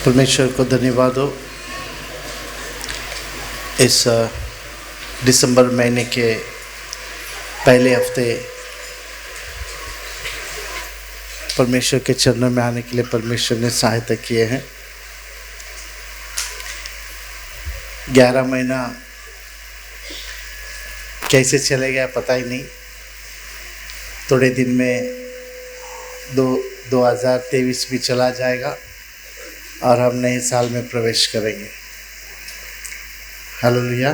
परमेश्वर को धन्यवाद हो। इस दिसंबर महीने के पहले हफ्ते परमेश्वर के चरणों में आने के लिए परमेश्वर ने सहायता किए हैं। 11 महीना कैसे चले गया पता ही नहीं। थोड़े दिन में 2023 भी चला जाएगा और हम नए साल में प्रवेश करेंगे। हालेलुया।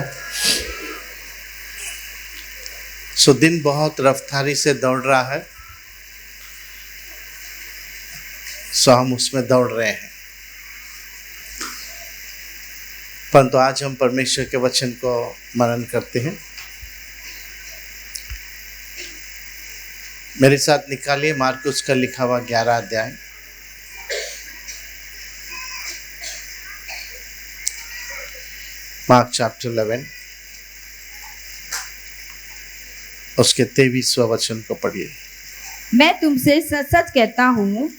सो दिन बहुत रफ्तारी से दौड़ रहा है, सो हम उसमें दौड़ रहे हैं। परंतु आज हम परमेश्वर के वचन को मनन करते हैं। मेरे साथ निकालिए मार्कुस का लिखा हुआ 11 अध्याय। मार्क चैप्टर 11 उसके 23वां वचन को पढ़िए। मैं तुमसे सच सच कहता हूँ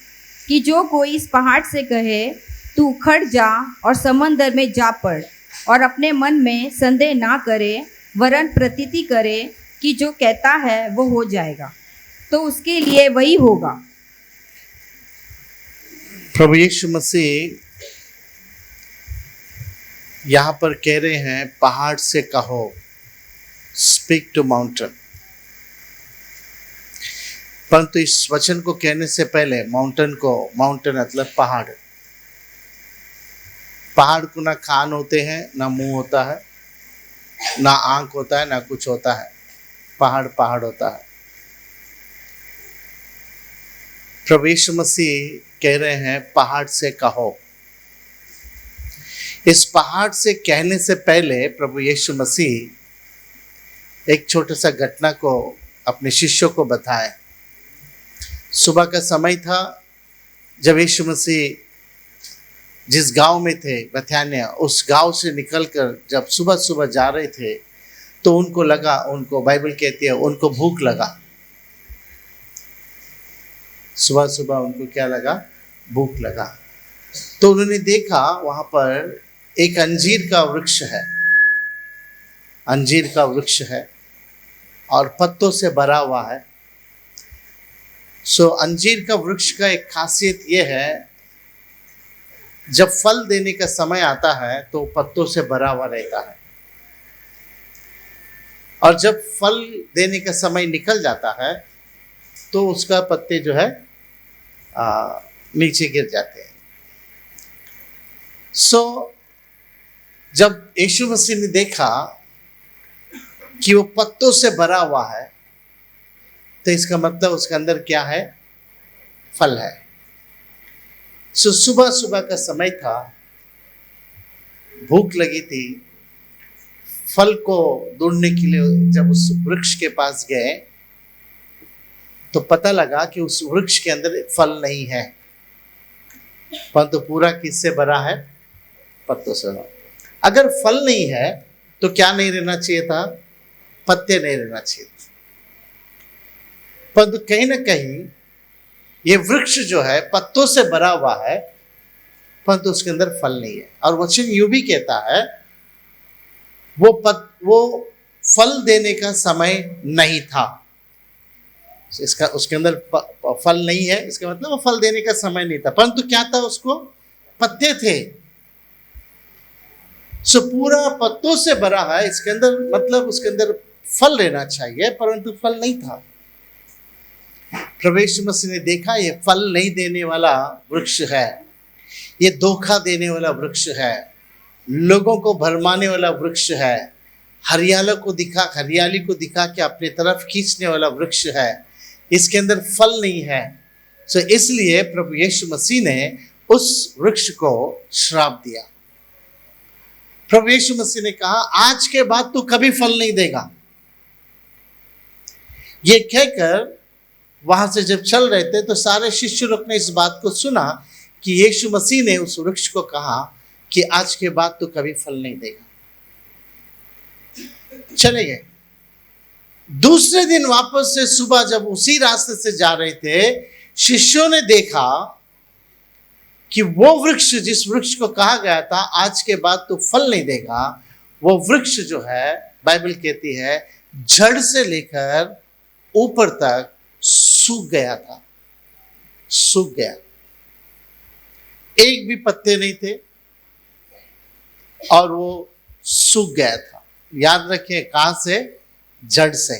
कि जो कोई इस पहाड़ से कहे तू उखड़ जा और समंदर में जा पड़ और अपने मन में संदेह ना करे वरन प्रतीति करे कि जो कहता है वो हो जाएगा, तो उसके लिए वही होगा। प्रभु यीशु मसीह यहाँ पर कह रहे हैं पहाड़ से कहो, स्पीक टू माउंटेन। परंतु इस वचन को कहने से पहले माउंटेन मतलब पहाड़ को ना कान होते हैं, ना मुंह होता है, ना आंख होता है, ना कुछ होता है। पहाड़ होता है। प्रभु यीशु मसीह कह रहे हैं पहाड़ से कहो। इस पहाड़ से कहने से पहले प्रभु यीशु मसीह एक छोटा सा घटना को अपने शिष्यों को बताए। सुबह का समय था जब यीशु मसीह जिस गांव में थे बेथानिया, उस गांव से निकलकर जब सुबह सुबह जा रहे थे तो उनको बाइबल कहती है उनको भूख लगा। सुबह सुबह उनको क्या लगा? भूख लगा। तो उन्होंने देखा वहां पर एक अंजीर का वृक्ष है और पत्तों से भरा हुआ है। सो अंजीर का वृक्ष का एक खासियत यह है, जब फल देने का समय आता है तो पत्तों से भरा हुआ रहता है, और जब फल देने का समय निकल जाता है तो उसका पत्ते जो है नीचे गिर जाते हैं। सो जब यीशु मसीह ने देखा कि वो पत्तों से भरा हुआ है तो इसका मतलब उसके अंदर क्या है? फल है। सो सुबह सुबह का समय था, भूख लगी थी। फल को ढूंढने के लिए जब उस वृक्ष के पास गए तो पता लगा कि उस वृक्ष के अंदर फल नहीं है, परंतु पूरा किससे भरा है? पत्तों से। अगर फल नहीं है तो क्या नहीं रहना चाहिए था? पत्ते नहीं रहना चाहिए था। परंतु कहीं ना कहीं ये वृक्ष जो है पत्तों से भरा हुआ है, परंतु उसके अंदर फल नहीं है। और वचन यूं भी कहता है वो फल देने का समय नहीं था। उसके अंदर फल नहीं है, इसका मतलब वो फल देने का समय नहीं था। परंतु क्या था? उसको पत्ते थे। सो पूरा पत्तों से भरा है, इसके अंदर मतलब उसके अंदर फल रहना चाहिए, परंतु फल नहीं था। प्रभु यीशु मसीह ने देखा ये फल नहीं देने वाला वृक्ष है, ये धोखा देने वाला वृक्ष है, लोगों को भरमाने वाला वृक्ष है, हरियाली को दिखा के अपने तरफ खींचने वाला वृक्ष है, इसके अंदर फल नहीं है। सो इसलिए प्रभु यीशु मसीह ने उस वृक्ष को श्राप दिया। प्रभु यीशु मसीह ने कहा आज के बाद तू कभी फल नहीं देगा। ये कहकर वहां से जब चल रहे थे तो सारे शिष्य लोग ने इस बात को सुना कि यीशु मसीह ने उस वृक्ष को कहा कि आज के बाद तू कभी फल नहीं देगा। चले गए। दूसरे दिन वापस से सुबह जब उसी रास्ते से जा रहे थे, शिष्यों ने देखा कि वो वृक्ष, जिस वृक्ष को कहा गया था आज के बाद तो फल नहीं देगा, वो वृक्ष जो है बाइबल कहती है जड़ से लेकर ऊपर तक सूख गया था, सूख गया, एक भी पत्ते नहीं थे और वो सूख गया था। याद रखिए, कहां से? जड़ से,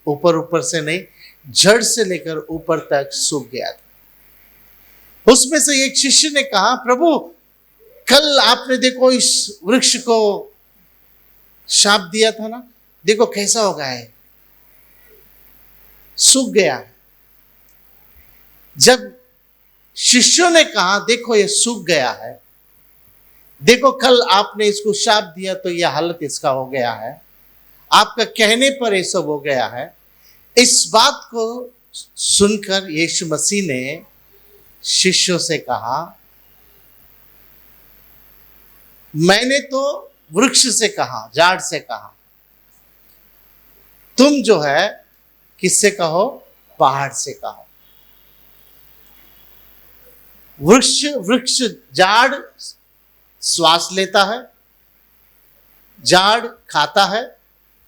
ऊपर ऊपर से नहीं, जड़ से लेकर ऊपर तक सूख गया था। उसमें से एक शिष्य ने कहा, प्रभु कल आपने देखो इस वृक्ष को शाप दिया था ना, देखो कैसा हो गया है, सूख गया है। जब शिष्यों ने कहा देखो ये सूख गया है, देखो कल आपने इसको शाप दिया तो यह हालत इसका हो गया है, आपका कहने पर ये सब हो गया है, इस बात को सुनकर यीशु मसीह ने शिष्यों से कहा, मैंने तो वृक्ष से कहा, झाड़ से कहा, तुम जो है किससे कहो? पहाड़ से कहो। वृक्ष झाड़ श्वास लेता है, झाड़ खाता है,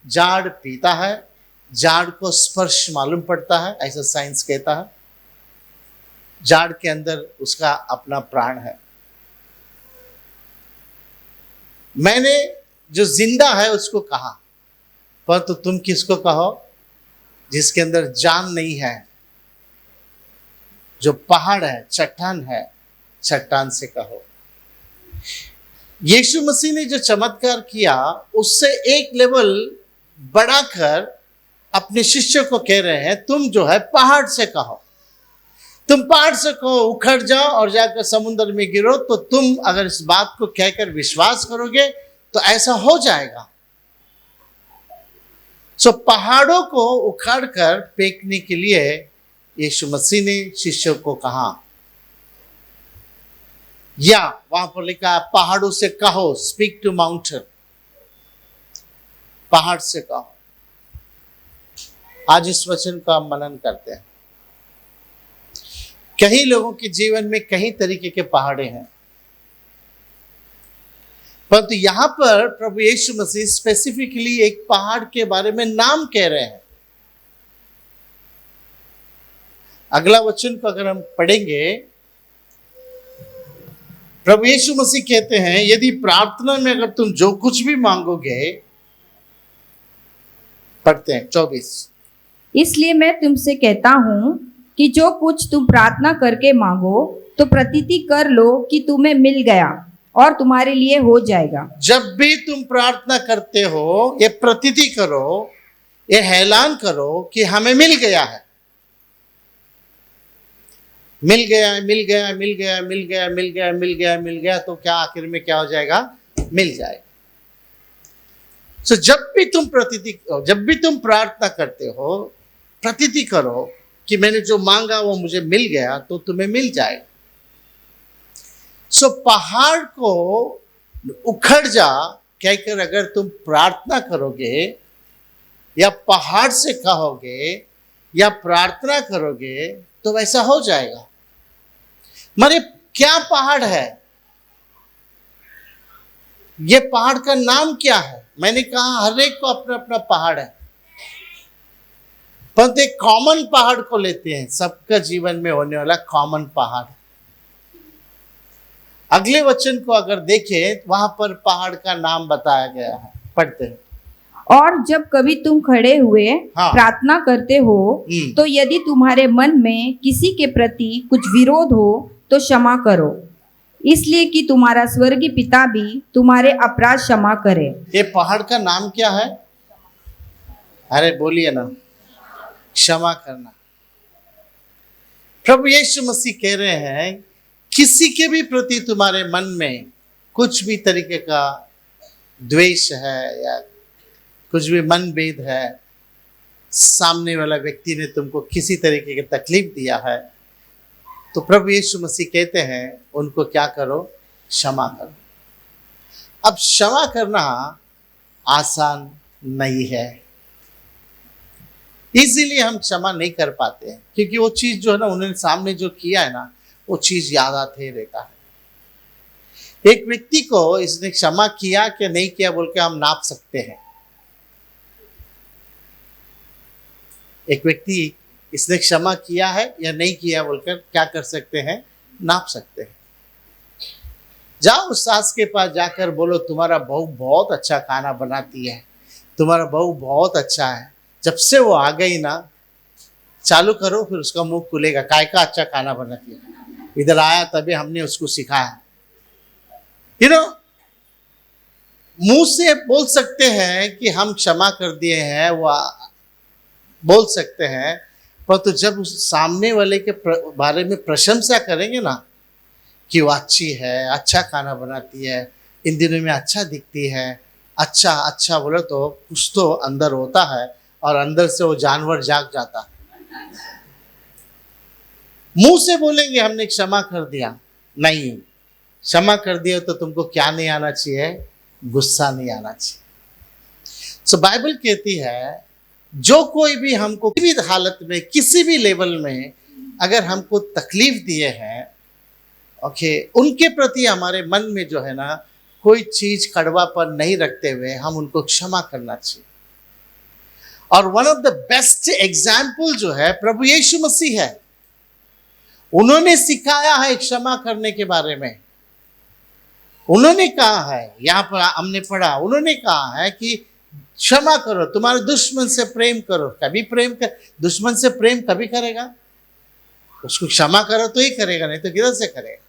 झाड़ पीता है, झाड़ को स्पर्श मालूम पड़ता है, ऐसा साइंस कहता है। झाड़ के अंदर उसका अपना प्राण है। मैंने जो जिंदा है उसको कहा, परंतु तुम किसको कहो? जिसके अंदर जान नहीं है, जो पहाड़ है, चट्टान है, चट्टान से कहो। यीशु मसीह ने जो चमत्कार किया उससे एक लेवल बढ़ाकर अपने शिष्यों को कह रहे हैं, तुम जो है पहाड़ से कहो, तुम पहाड़ से कहो उखड़ जाओ और जाकर समुद्र में गिरो, तो तुम अगर इस बात को कहकर विश्वास करोगे तो ऐसा हो जाएगा। सो पहाड़ों को उखाड़कर फेंकने के लिए यीशु मसीह ने शिष्यों को कहा, या वहां पर लिखा पहाड़ों से कहो, स्पीक टू माउंटेन, पहाड़ से कहो। आज इस वचन का हम मनन करते हैं। कई लोगों के जीवन में कई तरीके के पहाड़े हैं, परंतु यहां पर प्रभु यीशु मसीह स्पेसिफिकली एक पहाड़ के बारे में नाम कह रहे हैं। अगला वचन को अगर हम पढ़ेंगे, प्रभु यीशु मसीह कहते हैं, यदि प्रार्थना में अगर तुम जो कुछ भी मांगोगे, पढ़ते हैं 24, इसलिए मैं तुमसे कहता हूँ कि जो कुछ तुम प्रार्थना करके मांगो तो प्रतीति कर लो कि तुम्हें मिल गया और तुम्हारे लिए हो जाएगा। जब भी तुम प्रार्थना करते हो, ये प्रतीति करो, ये ऐलान करो कि हमें मिल गया है, मिल गया, मिल गया, मिल गया, मिल गया, मिल गया, मिल गया, मिल गया, तो क्या आखिर में क्या हो जाएगा? मिल जाएगा। जब भी तुम प्रार्थना करते हो, प्रतीति करो कि मैंने जो मांगा वो मुझे मिल गया, तो तुम्हें मिल जाएगा। पहाड़ को उखड़ जा कहकर अगर तुम प्रार्थना करोगे या पहाड़ से कहोगे या प्रार्थना करोगे तो वैसा हो जाएगा। मरे क्या पहाड़ है? ये पहाड़ का नाम क्या है? मैंने कहा हर एक को अपना अपना पहाड़ है, परंतु एक कॉमन पहाड़ को लेते हैं, सबका जीवन में होने वाला कॉमन पहाड़। अगले वचन को अगर देखें, वहां पर पहाड़ का नाम बताया गया है, पढ़ते हैं। और जब कभी तुम खड़े हुए हाँ। प्रार्थना करते हो तो यदि तुम्हारे मन में किसी के प्रति कुछ विरोध हो तो क्षमा करो, इसलिए कि तुम्हारा स्वर्गीय पिता भी तुम्हारे अपराध क्षमा करे। ये पहाड़ का नाम क्या है? अरे बोलिए ना, क्षमा करना। प्रभु यीशु मसीह कह रहे हैं, किसी के भी प्रति तुम्हारे मन में कुछ भी तरीके का द्वेष है या कुछ भी मनभेद है, सामने वाला व्यक्ति ने तुमको किसी तरीके की तकलीफ दिया है, तो प्रभु यीशु मसीह कहते हैं उनको क्या करो? क्षमा करो। अब क्षमा करना आसान नहीं है, इसीलिए हम क्षमा नहीं कर पाते हैं, क्योंकि वो चीज जो है ना, उन्होंने सामने जो किया है ना, वो चीज याद आते ही रहता है। एक व्यक्ति को इसने क्षमा किया कि नहीं किया बोल के हम नाप सकते हैं। एक व्यक्ति इसने क्षमा किया है या नहीं किया बोलकर क्या कर सकते हैं, नाप सकते हैं। जाओ उस सास के पास जाकर बोलो तुम्हारा बहू बहुत अच्छा खाना बनाती है, तुम्हारा बहू बहुत अच्छा है। जब से वो आ गई ना, चालू करो फिर उसका मुंह खुलेगा, काय का अच्छा खाना बनाती है, इधर आया तभी हमने उसको सिखाया। मुंह से बोल सकते हैं कि हम क्षमा कर दिए हैं, वो बोल सकते हैं, परंतु जब उस सामने वाले के बारे में प्रशंसा करेंगे ना कि वो अच्छी है, अच्छा खाना बनाती है, इन दिनों में अच्छा दिखती है, अच्छा अच्छा बोले तो कुछ तो अंदर होता है और अंदर से वो जानवर जाग जाता है। मुंह से बोलेंगे हमने क्षमा कर दिया, नहीं, क्षमा कर दिया तो तुमको क्या नहीं आना चाहिए, गुस्सा नहीं आना चाहिए। सो बाइबल कहती है जो कोई भी हमको किसी भी हालत में किसी भी लेवल में अगर हमको तकलीफ दिए हैं, ओके, उनके प्रति हमारे मन में जो है ना कोई चीज कड़वापन नहीं रखते हुए हम उनको क्षमा करना चाहिए। और one of the best example जो है प्रभु यीशु मसीह है। उन्होंने सिखाया है क्षमा करने के बारे में। उन्होंने कहा है, यहाँ पर हमने पढ़ा, उन्होंने कहा है कि क्षमा करो, तुम्हारे दुश्मन से प्रेम करो। कभी प्रेम कर, दुश्मन से प्रेम कभी करेगा? उसको क्षमा करो तो ही करेगा, नहीं तो किधर से करेगा?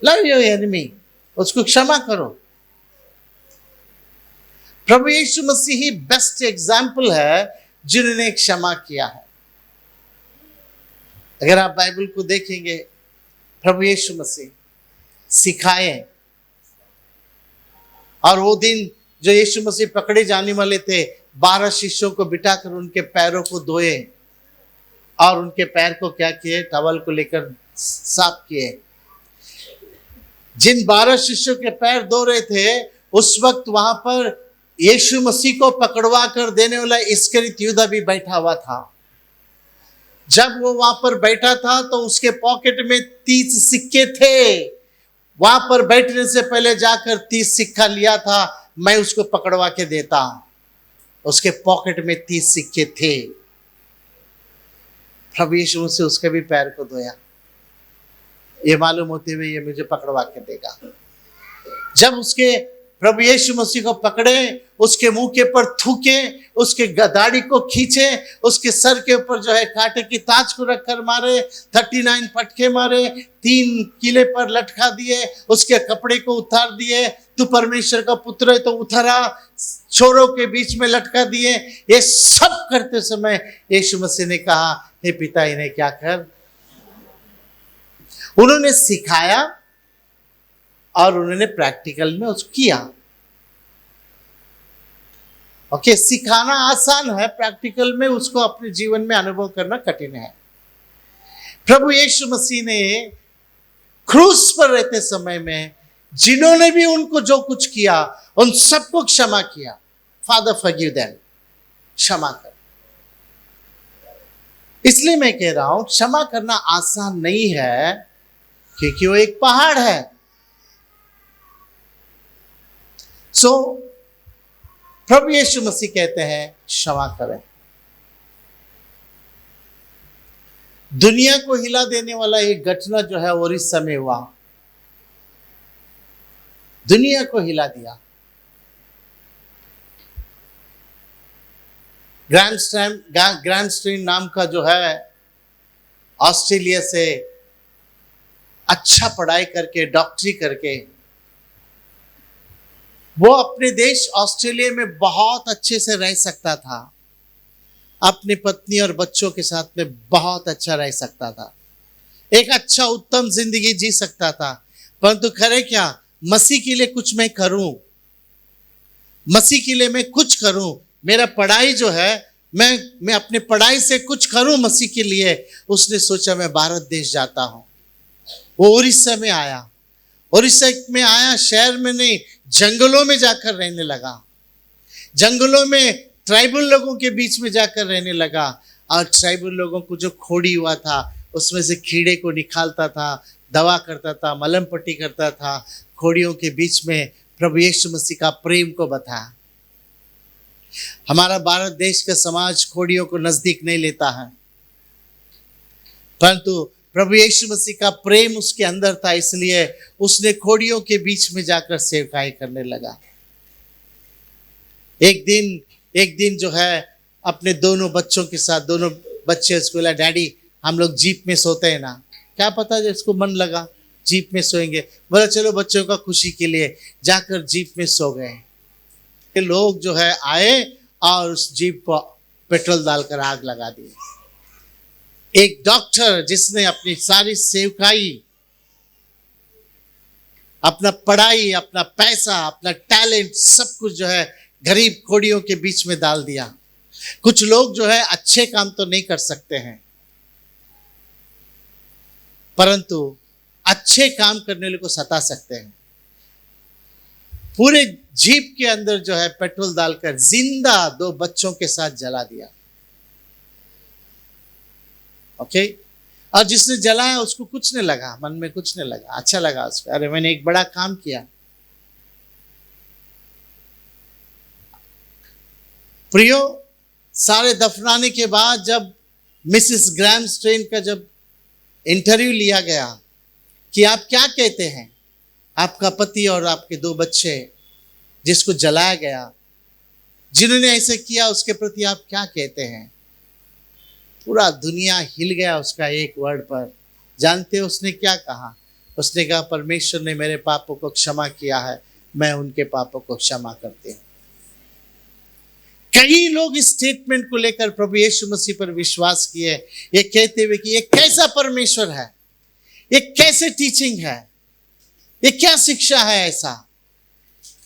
लव योर एनिमी, उसको क्षमा करो। प्रभु यीशु मसीह ही बेस्ट एग्जाम्पल है जिन्होंने क्षमा किया है। अगर आप बाइबल को देखेंगे, प्रभु यीशु मसीह सिखाए, और वो दिन जो यीशु मसीह पकड़े जाने वाले थे, 12 शिष्यों को बिठाकर उनके पैरों को धोए और उनके पैर को क्या किए, टॉवल को लेकर साफ किए। जिन 12 शिष्यों के पैर धो रहे थे, उस वक्त वहां पर यीशु मसीह को पकड़वा कर देने वाला इस्करियोत यूदा भी बैठा हुआ था। जब वो वहां पर बैठा था तो उसके पॉकेट में 30 सिक्के थे। वहां पर बैठने से पहले जाकर 30 सिक्का लिया था, मैं उसको पकड़वा के देता। उसके पॉकेट में 30 सिक्के थे। प्रभु यीशु से उसके भी पैर को धोया, ये मालूम होते हुए ये मुझे पकड़वा के देगा। जब उसके प्रभु यीशु मसीह को पकड़े, उसके मुंह के ऊपर थूके, उसके दाढ़ी को खींचे, उसके सर के ऊपर जो है कांटे की ताज को रखकर मारे, 39 पटके मारे, 3 किले पर लटका दिए, उसके कपड़े को उतार दिए, तू परमेश्वर का पुत्र है तो उतरा, छोरों के बीच में लटका दिए। ये सब करते समय यीशु मसीह ने कहा, हे पिता इन्हें क्या कर। उन्होंने सिखाया और उन्होंने प्रैक्टिकल में उसको किया। ओके, सिखाना आसान है, प्रैक्टिकल में उसको अपने जीवन में अनुभव करना कठिन है। प्रभु यीशु मसीह ने क्रूस पर रहते समय में जिन्होंने भी उनको जो कुछ किया, उन सबको क्षमा किया। फादर फॉरगिव देम, क्षमा कर। इसलिए मैं कह रहा हूं क्षमा करना आसान नहीं है, क्योंकि वो एक पहाड़ है। सो प्रभु यीशु मसीह कहते हैं क्षमा करें। दुनिया को हिला देने वाला एक घटना जो है ओडिशा में हुआ, दुनिया को हिला दिया। ग्रैंडस्टैंड नाम का जो है ऑस्ट्रेलिया से अच्छा पढ़ाई करके, डॉक्टरी करके, वो अपने देश ऑस्ट्रेलिया में बहुत अच्छे से रह सकता था, अपनी पत्नी और बच्चों के साथ में बहुत अच्छा रह सकता था, एक अच्छा उत्तम जिंदगी जी सकता था। परंतु करे क्या, मसीह के लिए कुछ मैं करूं, मसीह के लिए मैं कुछ करूं, मेरा पढ़ाई जो है मैं अपने पढ़ाई से कुछ करूं मसीह के लिए। उसने सोचा मैं भारत देश जाता हूं। वो उड़ीसा में आया, उड़ीसा में आया, शहर में नहीं, जंगलों में जाकर रहने लगा। जंगलों में ट्राइबल लोगों के बीच में जाकर रहने लगा, और ट्राइबल लोगों को जो खोड़ी हुआ था उसमें से कीड़े को निकालता था, दवा करता था, मलम पट्टी करता था, खोड़ियों के बीच में प्रभु यीशु मसीह का प्रेम को बताया। हमारा भारत देश का समाज खोड़ियों को नजदीक नहीं लेता है, परंतु प्रभु यीशु मसीह का प्रेम उसके अंदर था, इसलिए उसने खोड़ियों के बीच में जाकर सेवकाई करने लगा। एक दिन जो है अपने दोनों बच्चों के साथ, दोनों बच्चे उसको बोला, डैडी हम लोग जीप में सोते हैं ना। क्या पता जब उसको मन लगा जीप में सोएंगे, बोला चलो बच्चों का खुशी के लिए जाकर जीप में सो गए। लोग जो है आए और उस जीप को पेट्रोल डालकर आग लगा दी। एक डॉक्टर जिसने अपनी सारी सेवकाई, अपना पढ़ाई, अपना पैसा, अपना टैलेंट, सब कुछ जो है गरीब खोड़ियों के बीच में डाल दिया। कुछ लोग जो है अच्छे काम तो नहीं कर सकते हैं, परंतु अच्छे काम करने वाले को सता सकते हैं। पूरे जीप के अंदर जो है पेट्रोल डालकर जिंदा 2 बच्चों के साथ जला दिया। ओके, और जिसने जलाया उसको कुछ नहीं लगा, मन में कुछ नहीं लगा, अच्छा लगा उसको, अरे मैंने एक बड़ा काम किया। प्रियो, सारे दफनाने के बाद जब मिसेस ग्रैम स्ट्रेन का जब इंटरव्यू लिया गया कि आप क्या कहते हैं, आपका पति और आपके 2 बच्चे जिसको जलाया गया, जिन्होंने ऐसे किया, उसके प्रति आप क्या कहते हैं? पूरा दुनिया हिल गया उसका एक वर्ड पर। जानते हो उसने क्या कहा? उसने कहा, परमेश्वर ने मेरे पापों को क्षमा किया है, मैं उनके पापों को क्षमा करती हूं। कई लोग इस स्टेटमेंट को लेकर प्रभु यीशु मसीह पर विश्वास किए, ये कहते हुए कि ये कैसा परमेश्वर है, ये कैसे टीचिंग है, ये क्या शिक्षा है ऐसा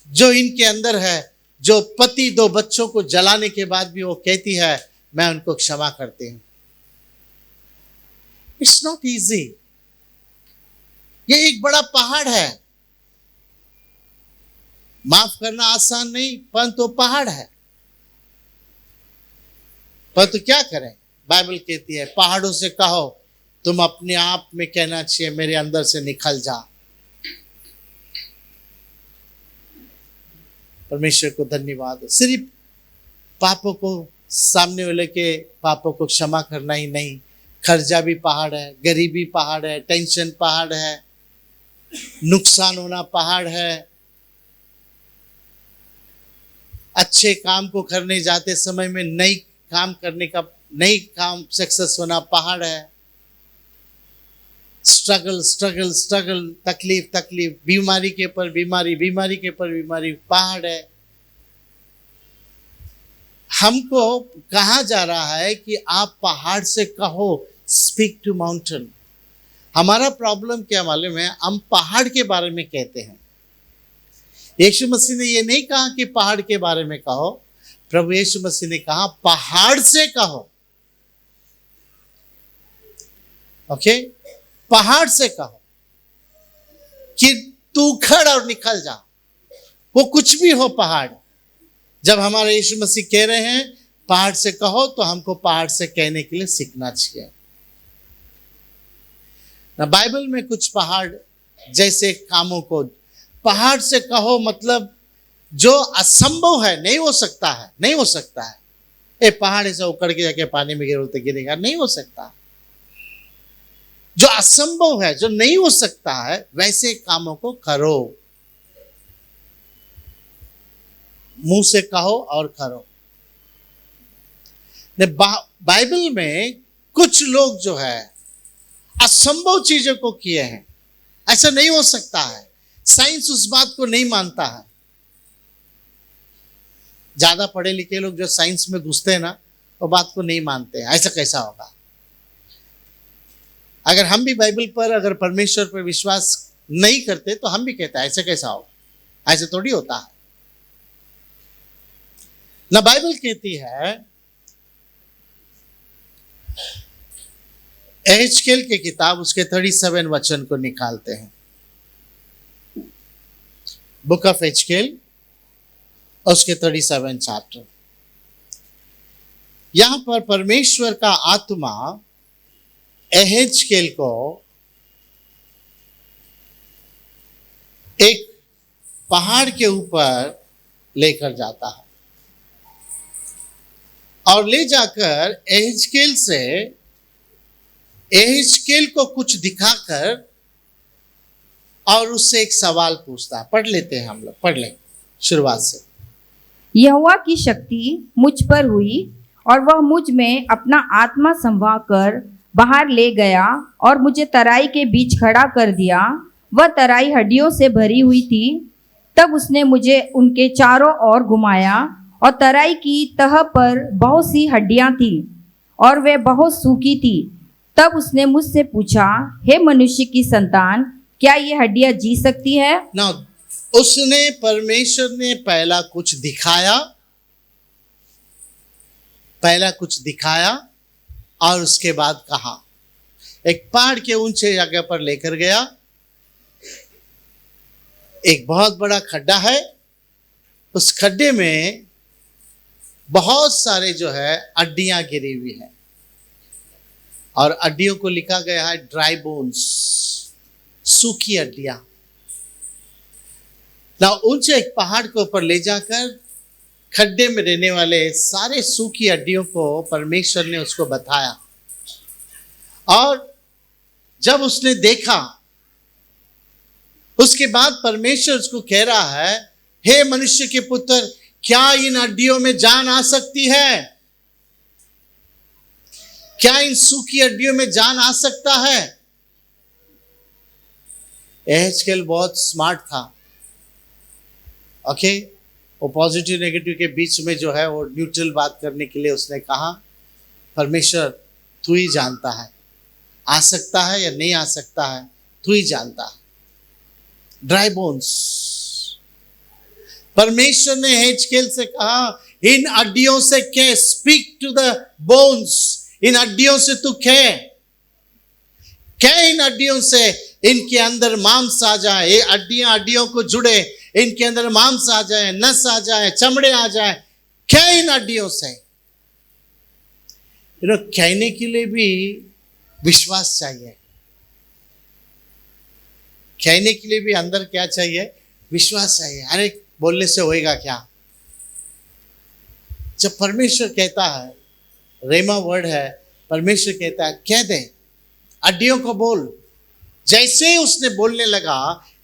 जो इनके अंदर है, जो पति 2 बच्चों को जलाने के बाद भी वो कहती है मैं उनको क्षमा करती हूं। It's not easy. ये एक बड़ा पहाड़ है, माफ करना आसान नहीं, परंतु पहाड़ है। परंतु क्या करें, बाइबल कहती है पहाड़ों से कहो तुम अपने आप में कहना चाहिए मेरे अंदर से निकल जा। परमेश्वर को धन्यवाद। सिर्फ पापों को, सामने वाले के पापों को क्षमा करना ही नहीं, खर्चा भी पहाड़ है, गरीबी पहाड़ है, टेंशन पहाड़ है, नुकसान होना पहाड़ है, अच्छे काम को करने जाते समय में नई काम सक्सेस होना पहाड़ है, स्ट्रगल, तकलीफ, बीमारी के पर बीमारी पहाड़ है। हमको कहा जा रहा है कि आप पहाड़ से कहो, स्पीक टू माउंटेन। हमारा प्रॉब्लम क्या मालूम है, हम पहाड़ के बारे में कहते हैं। यीशु मसीह ने ये नहीं कहा कि पहाड़ के बारे में कहो, प्रभु यीशु मसीह ने कहा पहाड़ से कहो। ओके, पहाड़ से कहो कि तू उखड़ और निकल जा। वो कुछ भी हो पहाड़, जब हमारे यीशु मसीह कह रहे हैं पहाड़ से कहो, तो हमको पहाड़ से कहने के लिए सीखना चाहिए ना। बाइबल में कुछ पहाड़ जैसे कामों को पहाड़ से कहो, मतलब जो असंभव है, नहीं हो सकता है। ए पहाड़ ऐसा उकड़ के जाके पानी में गिरेगा, नहीं हो सकता। जो असंभव है, जो नहीं हो सकता है, वैसे कामों को करो, मुंह से कहो और करो। बाइबल में कुछ लोग जो है असंभव चीजों को किए हैं, ऐसा नहीं हो सकता है, साइंस उस बात को नहीं मानता है। ज्यादा पढ़े लिखे लोग जो साइंस में घुसते हैं ना, वो बात को नहीं मानते हैं, ऐसा कैसा होगा। अगर हम भी बाइबल पर, अगर परमेश्वर पर विश्वास नहीं करते तो हम भी कहते हैं ऐसे कैसा होगा, ऐसे थोड़ी होता है ना। बाइबल कहती है, एहजकेल की किताब उसके 37 वचन को निकालते हैं, बुक ऑफ एहजकेल उसके 37 चैप्टर। यहां पर परमेश्वर का आत्मा एहजकेल को पहाड़ के ऊपर लेकर जाता है और ले जाकर एहेजकेल को कुछ दिखाकर और उससे एक सवाल पूछता है। पढ़ लेते हैं, हम लोग पढ़ लें शुरुआत से। यहोवा की शक्ति मुझ पर हुई और वह मुझ में अपना आत्मा समवा कर बाहर ले गया और मुझे तराई के बीच खड़ा कर दिया। वह तराई हड्डियों से भरी हुई थी। तब उसने मुझे उनके चारों ओर घुमाया और तराई की तह पर बहुत सी हड्डियां थीं और वे बहुत सूखी थी। तब उसने मुझसे पूछा, हे मनुष्य की संतान, क्या ये हड्डियां जी सकती है? ना परमेश्वर ने पहला कुछ दिखाया और उसके बाद कहा। एक पहाड़ के ऊंचे जगह पर लेकर गया। एक बहुत बड़ा खड्डा है। उस खड्डे में बहुत सारे जो है हड्डियां गिरी हुई है और हड्डियों को लिखा गया है ड्राई बोन्स, सूखी हड्डियां। ना ऊंचे एक पहाड़ के ऊपर ले जाकर खड्डे में रहने वाले सारे सूखी हड्डियों को परमेश्वर ने उसको बताया। और जब उसने देखा, उसके बाद परमेश्वर उसको कह रहा है, हे मनुष्य के पुत्र, क्या इन हड्डियों में जान आ सकती है? क्या इन सूखी हड्डियों में जान आ सकता है? एहेजकेल बहुत स्मार्ट था। ओके, वो पॉजिटिव नेगेटिव के बीच में जो है वो न्यूट्रल बात करने के लिए उसने कहा, परमेश्वर तू ही जानता है, आ सकता है या नहीं आ सकता है, तू ही जानता है। Dry bones. परमेश्वर ने एहेजकेल से कहा, इन हड्डियों से कह, स्पीक टू द बोन्स, इन हड्डियों से तू कह इन हड्डियों से, इनके अंदर मांस आ जाए, ये हड्डियों को जुड़े, इनके अंदर मांस आ जाए, नस आ जाए, चमड़े आ जाए, क्या इन हड्डियों से। कहने के लिए भी विश्वास चाहिए। कहने के लिए भी अंदर क्या चाहिए? विश्वास चाहिए। अरे बोलने से होएगा क्या? जब परमेश्वर कहता है, रेमा वर्ड है, परमेश्वर कहता है कह दे, हड्डियों को बोल। जैसे ही उसने बोलने लगा,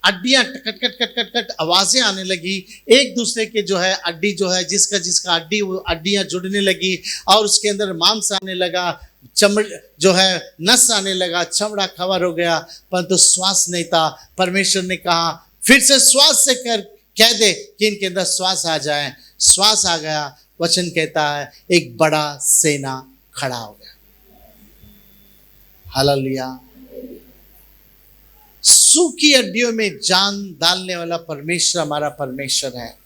हड्डियां cut cut cut cut cut आवाजें आने लगी। एक दूसरे के जो है हड्डी जो है जिसका हड्डी, वो हड्डियां जुड़ने लगी और उसके अंदर मांस आने लगा, चमड़े जो है नस आने लगा, चमड़ा कवर हो गया, परंतु श्वास नहीं था। परमेश्वर ने कहा, फिर से श्वास से कह दे कि इनके अंदर श्वास आ जाए। श्वास आ गया। वचन कहता है एक बड़ा सेना खड़ा हो गया। हालेलुया। सूखी हड्डियों में जान डालने वाला परमेश्वर हमारा परमेश्वर है।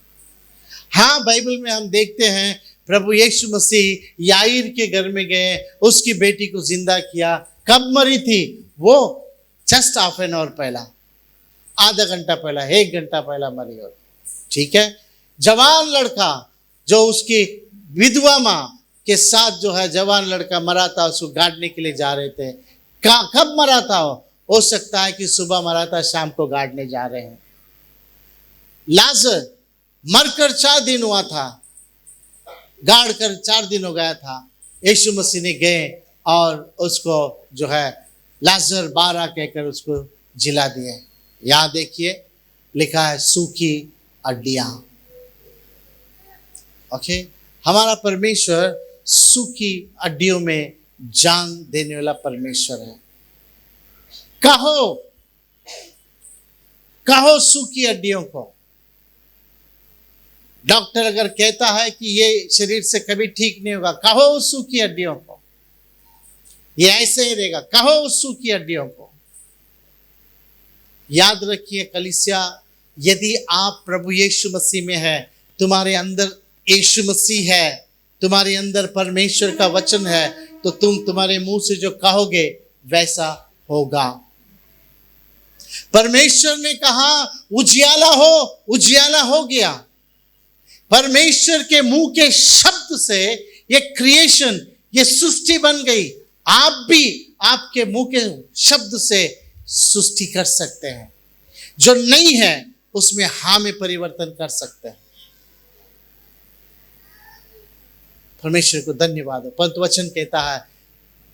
हाँ, बाइबल में हम देखते हैं प्रभु यीशु मसीह याईर के घर में गए, उसकी बेटी को जिंदा किया। कब मरी थी वो? जस्ट हाफ एन आवर पहला, आधा घंटा पहला, 1 घंटा पहला मरी हो। ठीक है। जवान लड़का जो उसकी विधवा माँ के साथ जो है जवान लड़का मरा था, उसको गाड़ने के लिए जा रहे थे। कब मरा था? हो सकता है कि सुबह मरा था, शाम को गाड़ने जा रहे हैं। लाजर मरकर 4 दिन हुआ था, गाड़ कर 4 दिन हो गया था। यीशु मसीह ने गए और उसको जो है लाजर 12 कहकर उसको जिला दिए। यहां देखिए लिखा है सूखी हड्डियां। ओके, हमारा परमेश्वर सूखी हड्डियों में जान देने वाला परमेश्वर है। कहो सूखी हड्डियों को। डॉक्टर अगर कहता है कि ये शरीर से कभी ठीक नहीं होगा, कहो उस सूखी हड्डियों को, ये ऐसे ही रहेगा, कहो उस सूखी हड्डियों को। याद रखिए कलीसिया, यदि आप प्रभु यीशु मसीह में है, तुम्हारे अंदर यीशु मसीह है, तुम्हारे अंदर परमेश्वर का वचन है, तो तुम्हारे मुंह से जो कहोगे वैसा होगा। परमेश्वर ने कहा उजियाला हो, उजियाला हो गया। परमेश्वर के मुंह के शब्द से ये क्रिएशन, ये सृष्टि बन गई। आप भी आपके मुंह के शब्द से सृष्टि कर सकते हैं। जो नहीं है उसमें हाँ में परिवर्तन कर सकते हैं। परमेश्वर को धन्यवाद हो। परंतु वचन कहता है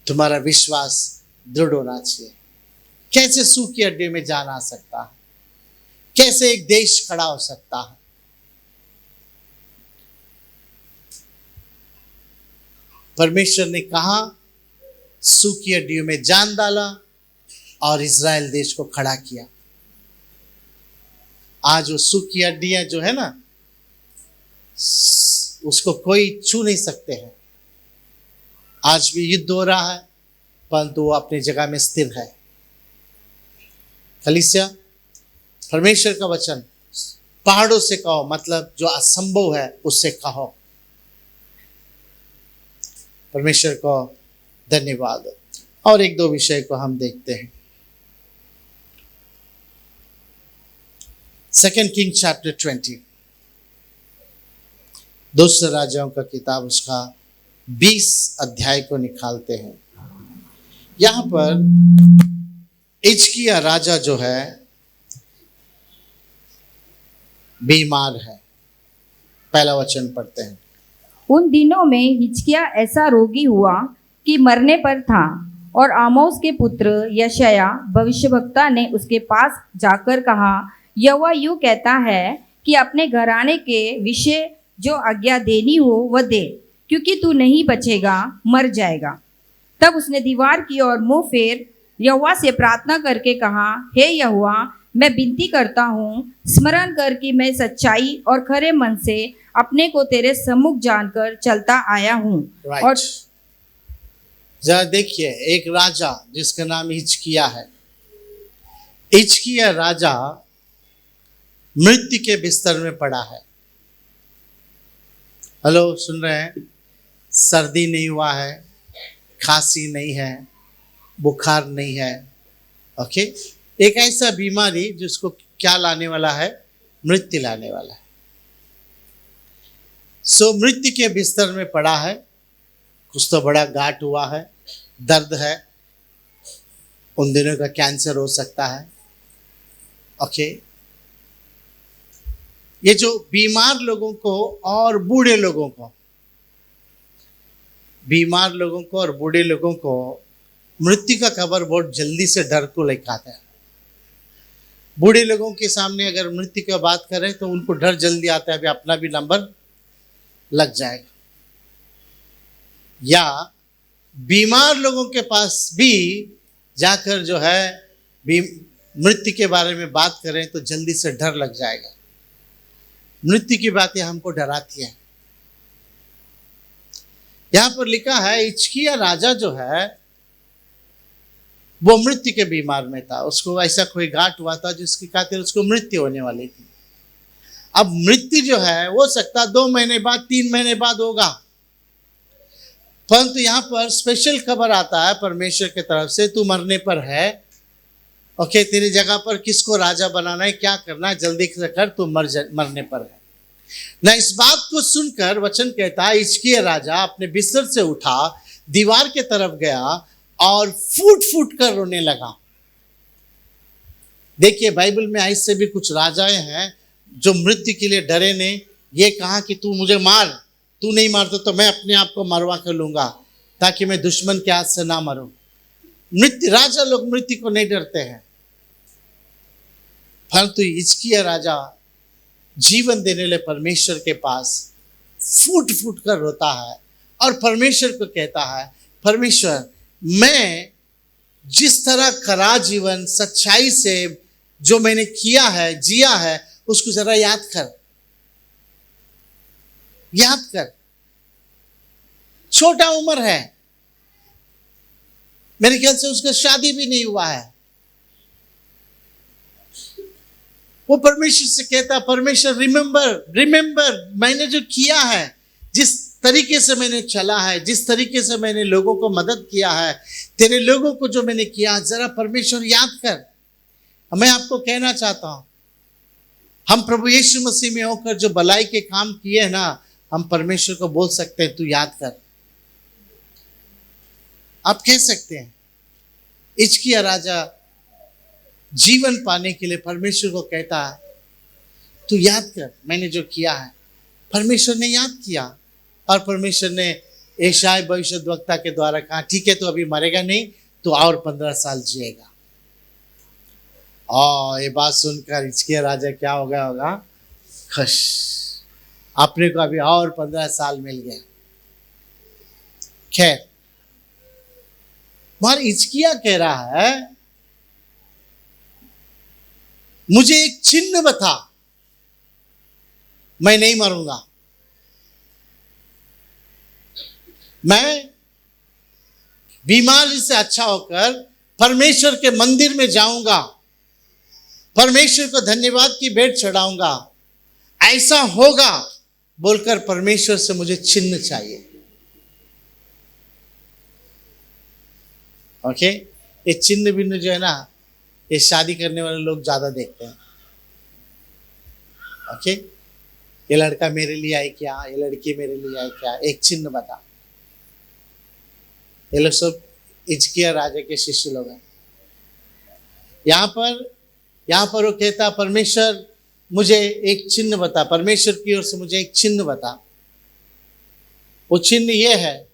तुम्हारा विश्वास दृढ़ होना चाहिए। कैसे सूखी हड्डियों में जान आ सकता है? कैसे एक देश खड़ा हो सकता है? परमेश्वर ने कहा, सूखी हड्डियों में जान डाला और इज़राइल देश को खड़ा किया। आज वो सूखी हड्डियां जो है ना, उसको कोई छू नहीं सकते हैं। आज भी युद्ध हो रहा है, परंतु वो अपनी जगह में स्थिर है। कलीसिया, परमेश्वर का वचन पहाड़ों से कहो, मतलब जो असंभव है उससे कहो। परमेश्वर को धन्यवाद। और एक दो विषय को हम देखते हैं। 2 किंग चैप्टर 20, दूसरे राजाओं का किताब, उसका 20 अध्याय को निकालते हैं। यहां पर हिजकिय्याह राजा जो है बीमार है। पहला वचन पढ़ते हैं। उन दिनों में हिजकिय्याह ऐसा रोगी हुआ कि मरने पर था, और आमोस के पुत्र यशायाह भविष्यवक्ता ने उसके पास जाकर कहा, यहोवा यूं कहता है कि अपने घराने के विषय जो आज्ञा देनी हो वह दे, क्योंकि तू नहीं बचेगा, मर जाएगा। तब उसने दीवार की ओर मुंह फेर यहोवा से प्रार्थना करके कहा, हे यहोवा, मैं विनती करता हूँ, स्मरण कर कि मैं सच्चाई और खरे मन से अपने को तेरे सम्मुख जानकर चलता आया हूँ। और जरा देखिए, एक राजा जिसका नाम हिजकिय्याह है। हिजकिय्याह राजा मृत्यु के बिस्तर में पड़ा है। हेलो, सुन रहे हैं? सर्दी नहीं हुआ है, खांसी नहीं है, बुखार नहीं है। ओके, एक ऐसा बीमारी जिसको क्या लाने वाला है? मृत्यु लाने वाला है। सो मृत्यु के बिस्तर में पड़ा है। कुछ तो बड़ा गांठ हुआ है, दर्द है, उन दिनों का कैंसर हो सकता है। ओके, ये जो बीमार लोगों को और बूढ़े लोगों को, बीमार लोगों को और बूढ़े लोगों को मृत्यु का खबर बहुत जल्दी से डर को लेकर आता है। बूढ़े लोगों के सामने अगर मृत्यु की बात करें तो उनको डर जल्दी आता है, अभी अपना भी नंबर लग जाएगा। या बीमार लोगों के पास भी जाकर जो है मृत्यु के बारे में बात करें तो जल्दी से डर लग जाएगा। मृत्यु की बातें हमको डराती हैं। यहां पर लिखा है हिजकिय्याह राजा जो है वो मृत्यु के बीमार में था। उसको ऐसा कोई गांठ हुआ था जिसकी खातिर उसको मृत्यु होने वाली थी। अब मृत्यु जो है हो सकता 2 महीने बाद, 3 महीने बाद होगा, परंतु यहां पर स्पेशल खबर आता है परमेश्वर की तरफ से, तू मरने पर है। ओके, तेरी जगह पर किसको राजा बनाना है, क्या करना है, जल्दी से कर, तू मरने पर है ना। इस बात को सुनकर वचन कहता है हिजकिय्याह राजा अपने बिस्तर से उठा, दीवार के तरफ गया और फूट फूट कर रोने लगा। देखिए, बाइबल में ऐसे भी कुछ राजाएं हैं जो मृत्यु के लिए डरे ने ये कहा कि तू मुझे मार, तू नहीं मारता तो मैं अपने आप को मरवा कर लूंगा ताकि मैं दुश्मन के हाथ से ना मरूं। मृत्यु, राजा लोग मृत्यु को नहीं डरते हैं, परंतु हिजकिय्याह राजा जीवन देने ले परमेश्वर के पास फूट फूट कर रोता है और परमेश्वर को कहता है, परमेश्वर, मैं जिस तरह खरा जीवन सच्चाई से जो मैंने किया है, जिया है, उसको जरा याद कर, याद कर। छोटा उम्र है, मेरे ख्याल से उसका शादी भी नहीं हुआ है। वो परमेश्वर से कहता, परमेश्वर रिमेंबर मैंने जो किया है, जिस तरीके से मैंने चला है, जिस तरीके से मैंने लोगों को मदद किया है, तेरे लोगों को जो मैंने किया, जरा परमेश्वर याद कर। मैं आपको कहना चाहता हूं, हम प्रभु यीशु मसीह में होकर जो भलाई के काम किए हैं ना, हम परमेश्वर को बोल सकते हैं, तू याद कर। आप कह सकते हैं। हिजकिय्याह राजा जीवन पाने के लिए परमेश्वर को कहता है, तू याद कर मैंने जो किया है। परमेश्वर ने याद किया और परमेश्वर ने यशायाह भविष्यद्वक्ता के द्वारा कहा, ठीक है, तो अभी मरेगा नहीं, तो और 15 साल जिएगा। और ये बात सुनकर हिजकिय्याह राजा क्या हो गया होगा, खुश, अपने को अभी और 15 साल मिल गया। खैर, मगर हिजकिय्याह कह रहा है, मुझे एक चिन्ह बता, मैं नहीं मरूंगा, मैं बीमारी से अच्छा होकर परमेश्वर के मंदिर में जाऊंगा, परमेश्वर को धन्यवाद की भेंट चढ़ाऊंगा, ऐसा होगा बोलकर परमेश्वर से मुझे चिन्ह चाहिए। ओके, ये चिन्ह बिन्ह जो है ना, ये शादी करने वाले लोग ज्यादा देखते हैं। ओके, ये लड़का मेरे लिए आए क्या, ये लड़की मेरे लिए आए क्या, एक चिन्ह बता। ये लोग सब हिजकिय्याह राजा के शिष्य लोग हैं। यहाँ पर वो कहता, परमेश्वर मुझे एक चिन्ह बता, परमेश्वर की ओर से मुझे एक चिन्ह बता। वो चिन्ह ये है,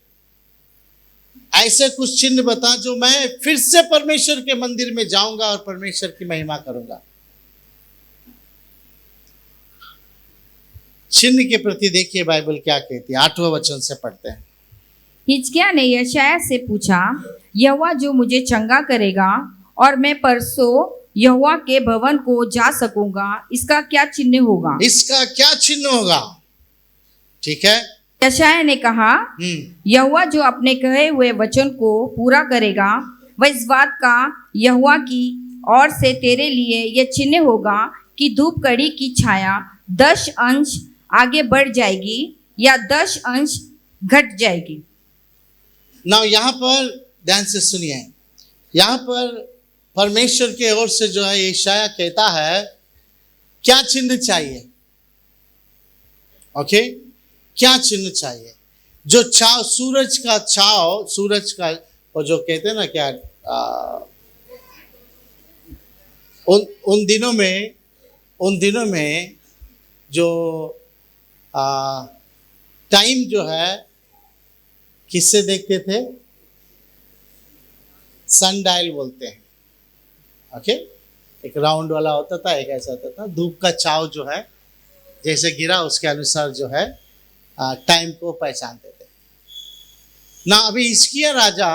ऐसे कुछ चिन्ह बता जो मैं फिर से परमेश्वर के मंदिर में जाऊंगा और परमेश्वर की महिमा करूंगा। चिन्ह के प्रति देखिए बाइबल क्या कहती है, 8वां वचन से पढ़ते हैं। हिजकिय्याह ने यशायाह से पूछा, यहोवा जो मुझे चंगा करेगा और मैं परसों यहोवा के भवन को जा सकूंगा, इसका क्या चिन्ह होगा? इसका क्या चिन्ह होगा? ठीक है, यशायाह ने कहा, यहोवा जो अपने कहे हुए वचन को पूरा करेगा, वह इस बात का यहोवा की ओर से तेरे लिए यह चिन्ह होगा कि धूप कड़ी की छाया 10 अंश आगे बढ़ जाएगी या 10 अंश घट जाएगी। ना यहाँ पर ध्यान से सुनिए, यहाँ पर परमेश्वर के ओर से जो है यशायाह कहता है क्या चिन्ह चाहिए। ओके, क्या चिन्ह चाहिए? जो छाव, सूरज का छाव, सूरज का वो जो कहते हैं ना क्या, उन दिनों में जो टाइम जो है किससे देखते थे? सन डायल बोलते हैं। ओके, एक राउंड वाला होता था, एक ऐसा होता था। धूप का छाव जो है जैसे गिरा उसके अनुसार जो है टाइम को पहचानते थे ना। अभी हिजकिय्याह राजा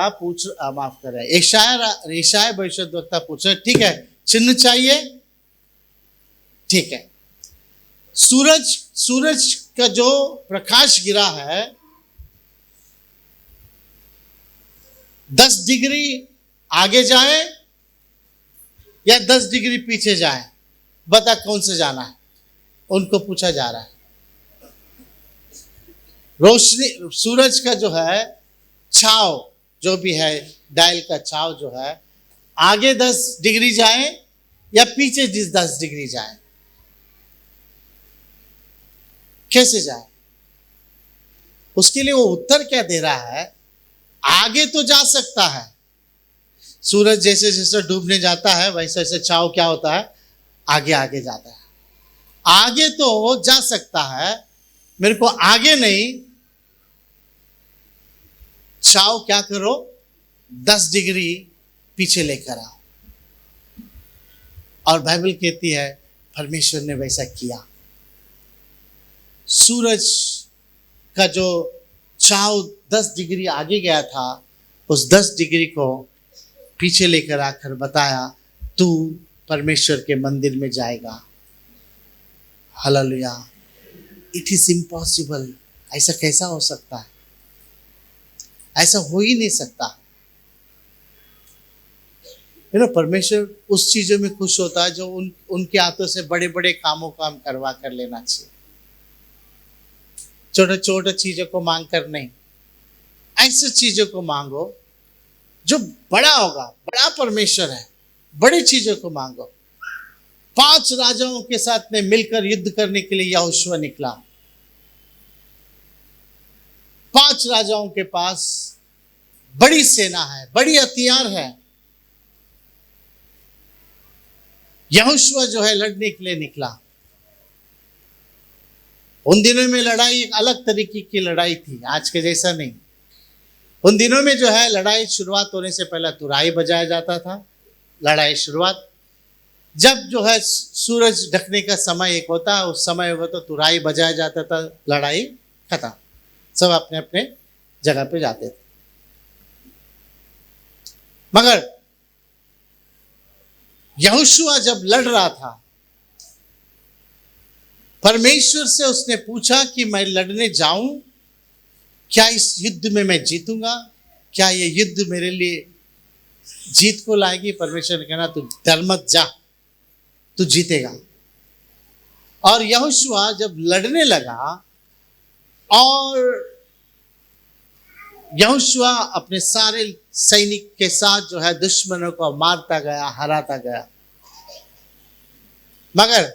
माफ कर रहे, यशायाह भविष्यद्वक्ता पूछ रहे, ठीक है चिन्ह चाहिए, ठीक है। सूरज का जो प्रकाश गिरा है 10 डिग्री आगे जाए या 10 डिग्री पीछे जाए, बता कौन से जाना है? उनको पूछा जा रहा है। रोशनी, सूरज का जो है छाव जो भी है, डायल का छाव जो है, आगे 10 डिग्री जाए या पीछे 10 डिग्री जाए, कैसे जाए? उसके लिए वो उत्तर क्या दे रहा है? आगे तो जा सकता है, सूरज जैसे जैसे डूबने जाता है वैसे वैसे छाव क्या होता है, आगे आगे जाता है। आगे तो जा सकता है, मेरे को आगे नहीं, छाव क्या करो 10 डिग्री पीछे लेकर आओ। और बाइबल कहती है परमेश्वर ने वैसा किया। सूरज का जो छाव 10 डिग्री आगे गया था, उस 10 डिग्री को पीछे लेकर आकर बताया, तू परमेश्वर के मंदिर में जाएगा। हालेलुया। It is impossible. ऐसा कैसा हो सकता है? ऐसा हो ही नहीं सकता। परमेश्वर उस चीजों में खुश होता है जो उनके हाथों से बड़े बड़े कामों को हम करवा कर लेना चाहिए। छोटे छोटे चीजों को मांग कर नहीं, ऐसे चीजों को मांगो जो बड़ा होगा। बड़ा परमेश्वर है, बड़ी चीजों को मांगो। 5 राजाओं के साथ में मिलकर युद्ध करने के लिए यहोशू निकला। 5 राजाओं के पास बड़ी सेना है, बड़ी हथियार है। यहोशू जो है लड़ने के लिए निकला। उन दिनों में लड़ाई एक अलग तरीके की लड़ाई थी, आज के जैसा नहीं। उन दिनों में जो है लड़ाई शुरुआत होने से पहले तुराई बजाया जाता था। लड़ाई शुरुआत जब जो है सूरज ढकने का समय एक होता है, उस समय होगा तो तुराई बजाया जाता था, लड़ाई खत्म, सब अपने अपने जगह पे जाते थे। मगर यहोशुआ जब लड़ रहा था, परमेश्वर से उसने पूछा कि मैं लड़ने जाऊं, क्या इस युद्ध में मैं जीतूंगा, क्या ये युद्ध मेरे लिए जीत को लाएगी? परमेश्वर ने कहना तू डर मत जा, तू जीतेगा। और यहोशुआ जब लड़ने लगा और यहोशुआ अपने सारे सैनिक के साथ जो है दुश्मनों को मारता गया, हराता गया। मगर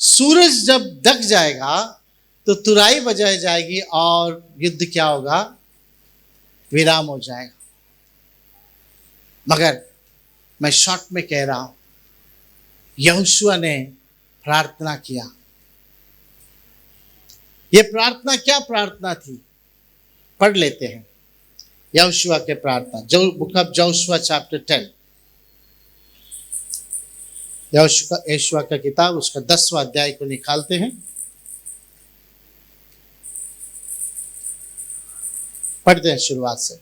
सूरज जब ढक जाएगा तो तुराई बजाई जाएगी और युद्ध क्या होगा? विराम हो जाएगा। मगर मैं शॉर्ट में कह रहा हूं, यहोशुआ ने प्रार्थना किया। ये प्रार्थना क्या प्रार्थना थी? पढ़ लेते हैं यहोशुआ के प्रार्थना, जो book of Joshua chapter 10, Yehoshua का किताब, उसका 10वां अध्याय को निकालते हैं, पढ़ते हैं शुरुआत से।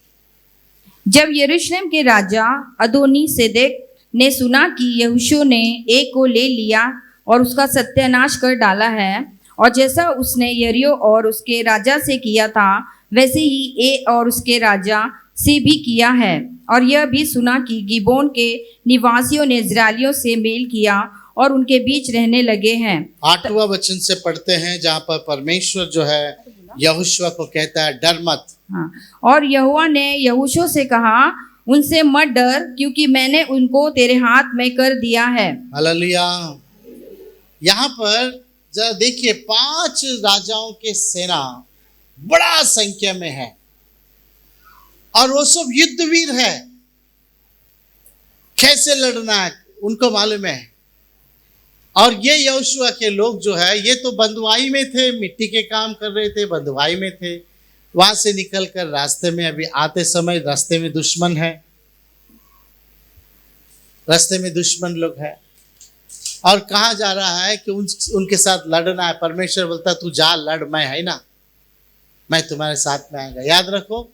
जब यरूशलेम के राजा अदोनी सेदेक ने सुना कि यहोशू ने एक को ले लिया और उसका सत्यानाश कर डाला है, और जैसा उसने यरीहो और उसके राजा से किया था वैसे ही ए और उसके राजा से भी किया है, और यह भी सुना कि गिबोन के निवासियों ने इस्राएलियों से मेल किया और उनके बीच रहने लगे हैं। 8वां वचन से पढ़ते हैं, जहां पर परमेश्वर जो है यहोशुआ को कहता है डर मत। हाँ, और यहोवा ने यहोशू से कहा उनसे मत डर, क्योंकि मैंने उनको तेरे हाथ में कर दिया है। हालेलुया। यहाँ पर जरा देखिए, 5 राजाओं के सेना बड़ा संख्या में है और वो सब युद्धवीर है। कैसे लड़ना है उनको मालूम है। और ये यहोशुआ के लोग जो है ये तो बंधुआई में थे, मिट्टी के काम कर रहे थे, बंधुआई में थे। वहां से निकलकर रास्ते में अभी आते समय रास्ते में दुश्मन है, रास्ते में दुश्मन लोग हैं और कहा जा रहा है कि उनके साथ लड़ना है। परमेश्वर बोलता तू जा लड़, मैं है ना, मैं तुम्हारे साथ में आएगा। याद रखो,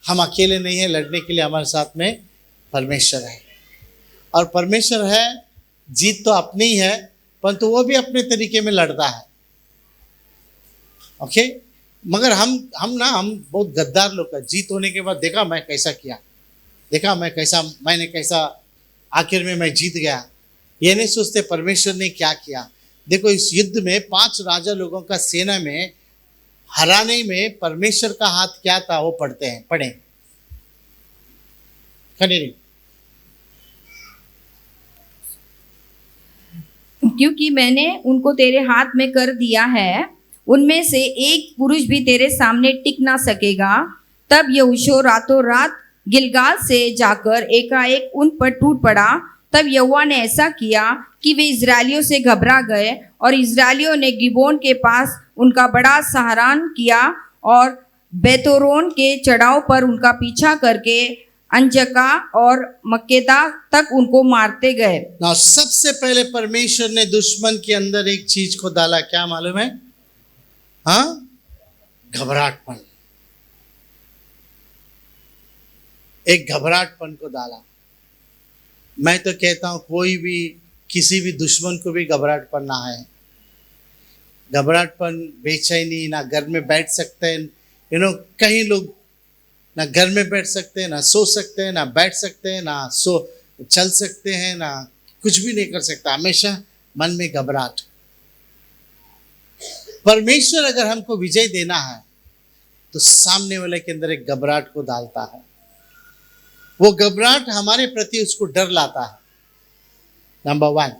हम अकेले नहीं है लड़ने के लिए, हमारे साथ में परमेश्वर है। और परमेश्वर है, जीत तो अपनी ही है, परंतु वो भी अपने तरीके में लड़ता है। ओके, मगर हम बहुत गद्दार लोग हैं। जीत होने के बाद देखा मैं कैसा किया, देखा मैंने कैसा आखिर में मैं जीत गया। ये नहीं सोचते परमेश्वर ने क्या किया। देखो, इस युद्ध में 5 राजा लोगों का सेना में हराने में परमेश्वर का हाथ क्या था, वो पढ़ते हैं, पढ़ें। क्योंकि मैंने उनको तेरे हाथ में कर दिया है, उनमें से एक पुरुष भी तेरे सामने टिक ना सकेगा। तब यहोशू रातों रात गिलगाल से जाकर एकाएक उन पर टूट पड़ा। तब यहोवा ने ऐसा किया कि वे इस्राएलियों से घबरा गए, और इस्राएलियों ने गिबोन के पास उनका बड़ा सहारान किया और बेतोरोन के चढ़ाव पर उनका पीछा करके अंजका और मक्केदा तक उनको मारते गए। ना सबसे पहले परमेश्वर ने दुश्मन के अंदर एक चीज को डाला, क्या मालूम है? हाँ, घबराहटपन। एक घबराहटपन को डाला। मैं तो कहता हूं कोई भी किसी भी दुश्मन को भी घबराहटपन ना है। घबराहटपन, बेचैनी, ना घर में बैठ सकते हैं। कई लोग ना घर में बैठ सकते हैं, ना सो सकते हैं, ना बैठ सकते हैं, ना चल सकते हैं, ना कुछ भी नहीं कर सकता। हमेशा मन में घबराहट। परमेश्वर अगर हमको विजय देना है तो सामने वाले के अंदर एक घबराहट को डालता है। वो घबराहट हमारे प्रति उसको डर लाता है, नंबर 1।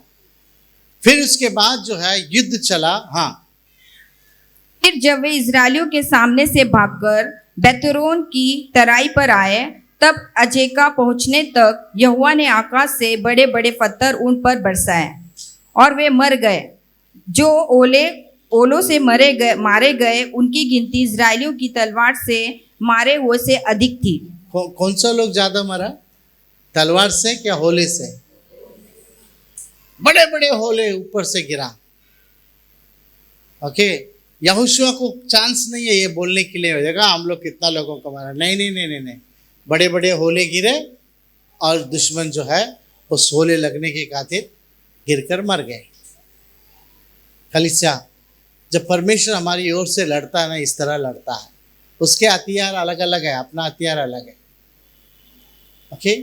फिर उसके बाद जो है युद्ध चला। हाँ, फिर जब वे इस्राएलियों के सामने से भागकर बेतोरोन की तराई पर आए, तब अजेका पहुंचने तक यहोवा ने आकाश से बड़े बड़े पत्थर उन पर बरसाए और वे मर गए। जो ओले ओलों से मारे गए उनकी गिनती इजरायलियों की तलवार से मारे हुए से अधिक थी। कौन सा लोग ज्यादा मरा? तलवार से क्या होले से? बड़े बड़े होले ऊपर से गिरा। ओके, यहोशुआ को चांस नहीं है ये बोलने के लिए, देखा हम लोग कितना लोगों को मारा। नहीं नहीं नहीं नहीं नहीं, बड़े बड़े होले गिरे और दुश्मन जो है उस होले लगने के खातिर गिरकर मर गए। कलीसिया, जब परमेश्वर हमारी ओर से लड़ता है ना, इस तरह लड़ता है। उसके हथियार अलग अलग है, अपना हथियार अलग है। ओके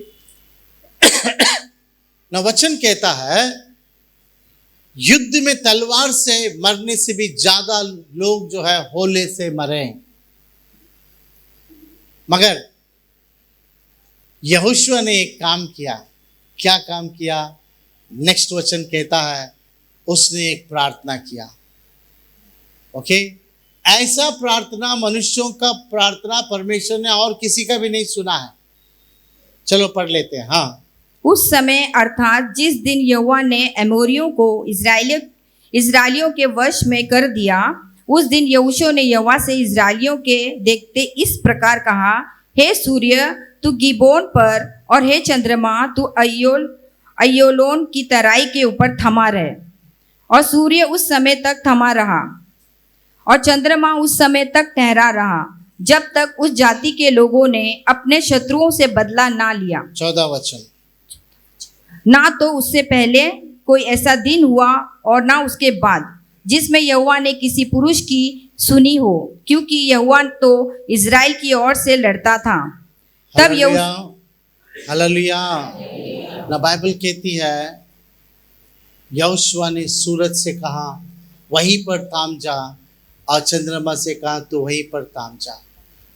ना, वचन कहता है युद्ध में तलवार से मरने से भी ज्यादा लोग जो है होले से मरे। मगर यहोशुआ ने एक काम किया। क्या काम किया? नेक्स्ट वचन कहता है उसने एक प्रार्थना किया। ओके, ऐसा प्रार्थना, मनुष्यों का प्रार्थना परमेश्वर ने और किसी का भी नहीं सुना है। चलो पढ़ लेते हैं। हाँ, उस समय अर्थात जिस दिन यहोवा ने अमोरियों को इजरायलियों के वश में कर दिया, उस दिन यहोशू ने यहोवा से इजरायलियों के देखते इस प्रकार कहा, हे सूर्य तू गिबोन पर और हे चंद्रमा तू अय्योलोन की तराई के ऊपर थमा रहे। और सूर्य उस समय तक थमा रहा और चंद्रमा उस समय तक ठहरा रहा जब तक उस जाति के लोगों ने अपने शत्रुओं से बदला ना लिया। 14 वचन। ना तो उससे पहले कोई ऐसा दिन हुआ और ना उसके बाद जिसमें यहोवा ने किसी पुरुष की सुनी हो, क्योंकि यहोवा तो इजराइल की ओर से लड़ता था। तब हालेलुया। ना बाइबल कहती है यहोशुआ ने सूरज से कहा वहीं पर थाम जा, और चंद्रमा से कहा तो वहीं पर थाम जा।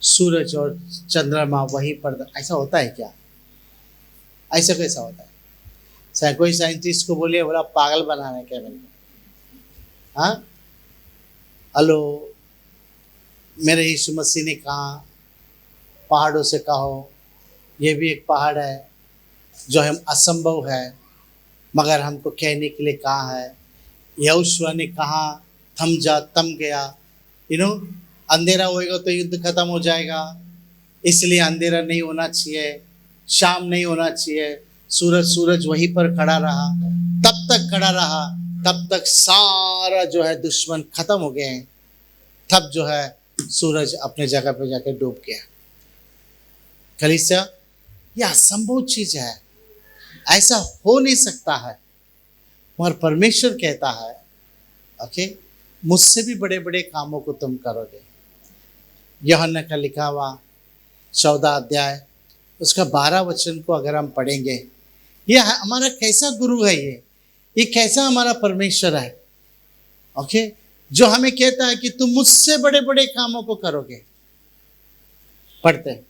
सूरज और चंद्रमा वहीं पर। ऐसा होता है क्या? ऐसा कैसा होता है? कोई साइंटिस्ट को बोलिए, बोला पागल बनाना है क्या मेरे को? हाँ, हेलो, मेरे यीशु मसीह ने कहा पहाड़ों से कहो। ये भी एक पहाड़ है जो हम असंभव है, मगर हमको कहने के लिए कहा है। यहोशुआ ने कहा थम जा, थम गया। अंधेरा होएगा तो युद्ध खत्म हो जाएगा, इसलिए अंधेरा नहीं होना चाहिए, शाम नहीं होना चाहिए। सूरज वहीं पर खड़ा रहा, तब तक खड़ा रहा तब तक सारा जो है दुश्मन खत्म हो गए। तब जो है सूरज अपने जगह पे जाके डूब गया। कलीसिया, यह असंभव चीज है, ऐसा हो नहीं सकता है। मगर परमेश्वर कहता है ओके, मुझसे भी बड़े बड़े कामों को तुम करोगे। यूहन्ना का लिखा हुआ 14 अध्याय उसका 12 वचन को अगर हम पढ़ेंगे, ये हमारा कैसा गुरु है, ये कैसा हमारा परमेश्वर है। ओके, जो हमें कहता है कि तुम मुझसे बड़े बड़े कामों को करोगे। पढ़ते हैं।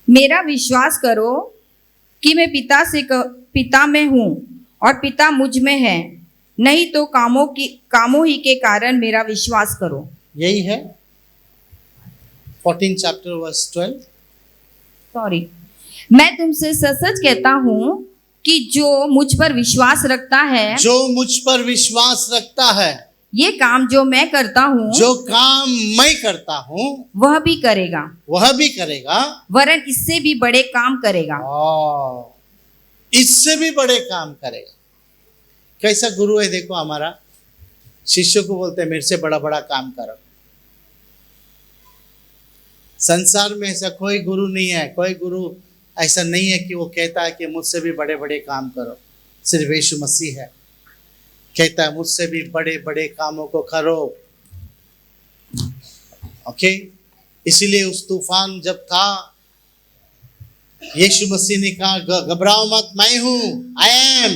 मेरा विश्वास करो कि मैं पिता में हूँ और पिता मुझ में है, नहीं तो कामों ही के कारण मेरा विश्वास करो। यही है 14 चैप्टर वर्स 12। सॉरी, मैं तुमसे सच सच कहता हूँ कि जो मुझ पर विश्वास रखता है, जो मुझ पर विश्वास रखता है, ये काम जो मैं करता हूँ, जो काम मैं करता हूँ, वह भी करेगा, वरन इससे भी बड़े काम करेगा। इससे भी बड़े काम करेगा। कैसा गुरु है देखो हमारा। शिष्यों को बोलते हैं मेरे से बड़ा बड़ा काम करो। संसार में ऐसा कोई गुरु नहीं है, कोई गुरु ऐसा नहीं है कि वो कहता है कि मुझसे भी बड़े बड़े काम करो। सिर्फ यीशु मसीह है कहता है मुझसे भी बड़े बड़े कामों को करो। ओके, इसीलिए उस तूफान जब था, यीशु मसीह ने कहा घबराओ मत, मैं हूं, आई एम।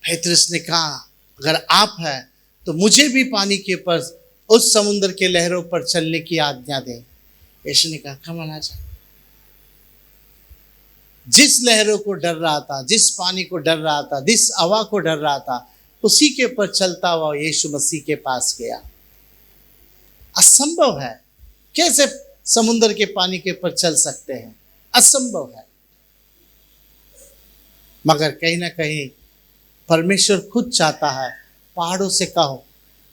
पेतरस ने कहा अगर आप है तो मुझे भी पानी के ऊपर उस समुद्र के लहरों पर चलने की आज्ञा दे। यीशु ने कहा कम आना चाहिए। जिस लहरों को डर रहा था, जिस पानी को डर रहा था, जिस हवा को डर रहा था, उसी के ऊपर चलता हुआ यीशु मसीह के पास गया। असंभव है, कैसे समुद्र के पानी के ऊपर चल सकते हैं? असंभव है। मगर कहीं ना कहीं परमेश्वर खुद चाहता है, पहाड़ों से कहो।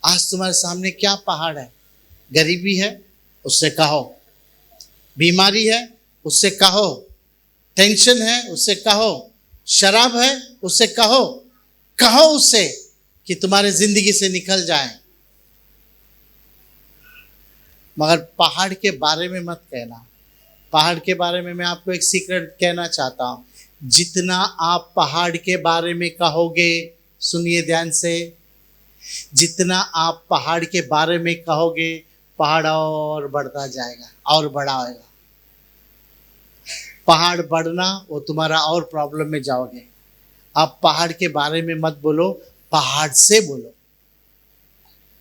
आज तुम्हारे सामने क्या पहाड़ है? गरीबी है, उससे कहो। बीमारी है, उससे कहो। टेंशन है, उससे कहो। शराब है, उससे कहो। कहो उससे कि तुम्हारे जिंदगी से निकल जाए, मगर पहाड़ के बारे में मत कहना। पहाड़ के बारे में मैं आपको एक सीक्रेट कहना चाहता हूं। जितना आप पहाड़ के बारे में कहोगे, सुनिए ध्यान से, जितना आप पहाड़ के बारे में कहोगे, पहाड़ और बढ़ता जाएगा और बड़ा होगा। पहाड़ बढ़ना, वो तुम्हारा और प्रॉब्लम में जाओगे। आप पहाड़ के बारे में मत बोलो, पहाड़ से बोलो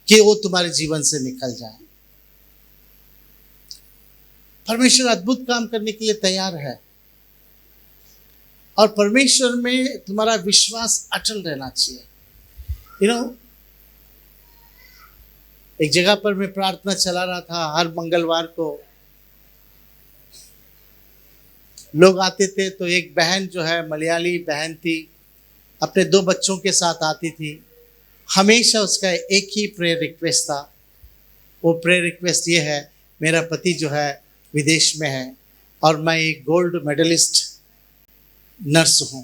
कि वो तुम्हारे जीवन से निकल जाए। परमेश्वर अद्भुत काम करने के लिए तैयार है, और परमेश्वर में तुम्हारा विश्वास अटल रहना चाहिए। एक जगह पर मैं प्रार्थना चला रहा था। हर मंगलवार को लोग आते थे, तो एक बहन जो है, मलयाली बहन थी, अपने 2 बच्चों के साथ आती थी। हमेशा उसका एक ही प्रेयर रिक्वेस्ट था। वो प्रेयर रिक्वेस्ट ये है, मेरा पति जो है विदेश में है और मैं एक गोल्ड मेडलिस्ट नर्स हूं।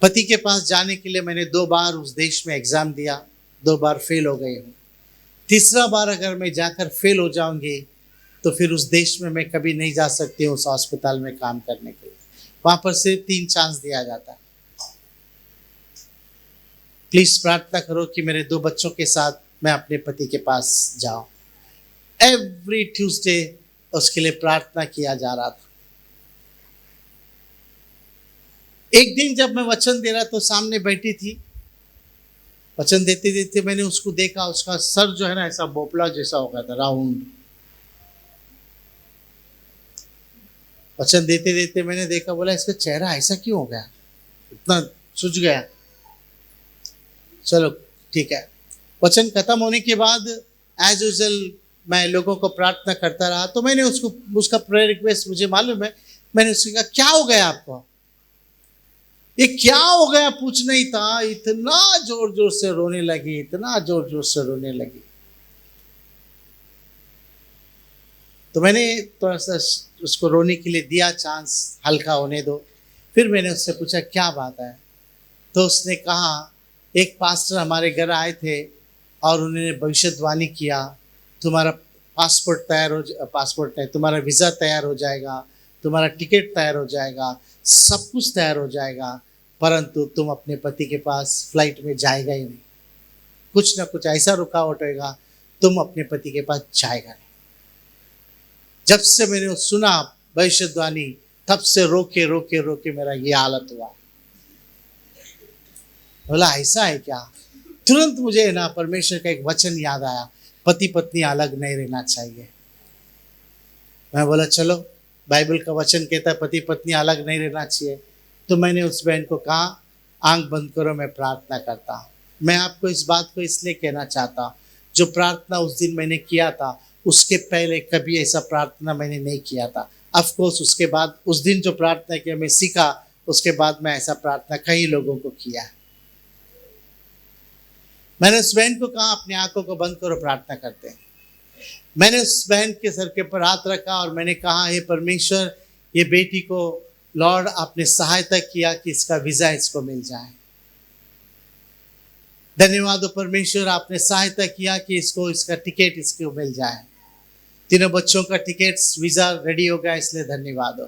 पति के पास जाने के लिए मैंने 2 बार उस देश में एग्जाम दिया, 2 बार फेल हो गई हूं। तीसरा बार अगर मैं जाकर फेल हो जाऊंगी तो फिर उस देश में मैं कभी नहीं जा सकती हूँ उस हॉस्पिटल में काम करने के लिए। वहां पर सिर्फ 3 चांस दिया जाता है। प्लीज प्रार्थना करो कि मेरे 2 बच्चों के साथ मैं अपने पति के पास जाऊं। एवरी ट्यूसडे उसके लिए प्रार्थना किया जा रहा था। एक दिन जब मैं वचन दे रहा तो सामने बैठी थी। वचन देते देते मैंने उसको देखा, उसका सर जो है ना ऐसा बोपला जैसा हो गया था, राउंड। वचन देते देते मैंने देखा, बोला इसका चेहरा ऐसा क्यों हो गया, इतना सूझ गया। चलो ठीक है। वचन खत्म होने के बाद एज यूजुअल मैं लोगों को प्रार्थना करता रहा। तो मैंने उसका प्रेयर रिक्वेस्ट मुझे मालूम है, मैंने उससे कहा क्या हो गया आपको, ये क्या हो गया पूछना ही था। इतना जोर जोर से रोने लगी, इतना जोर जोर से रोने लगी। तो मैंने थोड़ा सा उसको रोने के लिए दिया चांस, हल्का होने दो। फिर मैंने उससे पूछा क्या बात है। तो उसने कहा एक पास्टर हमारे घर आए थे और उन्होंने भविष्यवाणी किया, तुम्हारा पासपोर्ट नहीं, तुम्हारा वीज़ा तैयार हो जाएगा, तुम्हारा टिकट तैयार हो जाएगा, सब कुछ तैयार हो जाएगा, परंतु तुम अपने पति के पास फ्लाइट में जाएगा ही नहीं। कुछ ना कुछ ऐसा रुकावट होएगा, तुम अपने पति के पास जाएगा नहीं। जब से मैंने सुना भविष्यवाणी, तब से रोके रोके रोके मेरा ये हालत हुआ। बोला ऐसा है क्या। तुरंत मुझे ना परमेश्वर का एक वचन याद आया, पति पत्नी अलग नहीं रहना चाहिए। मैं बोला चलो, बाइबल का वचन कहता है पति पत्नी अलग नहीं रहना चाहिए। तो मैंने उस बहन को कहा आंख बंद करो, मैं प्रार्थना करता हूँ। मैं आपको इस बात को इसलिए कहना चाहता हूँ, जो प्रार्थना उस दिन मैंने किया था, उसके पहले कभी ऐसा प्रार्थना मैंने नहीं किया था। ऑफ कोर्स उसके बाद उस दिन जो प्रार्थना किया मैं सीखा, उसके बाद मैं ऐसा प्रार्थना कई लोगों को किया है। मैंने उस बहन को कहा अपनी आंखों को बंद करो, प्रार्थना करते हैं। मैंने उस बहन के सर के ऊपर हाथ रखा और मैंने कहा हे परमेश्वर, ये बेटी को लॉर्ड आपने सहायता किया कि इसका वीजा इसको मिल जाए। धन्यवाद हो परमेश्वर, आपने सहायता किया कि इसको इसका टिकट इसको मिल जाए। तीनों बच्चों का टिकट वीजा रेडी हो गया, इसलिए धन्यवाद हो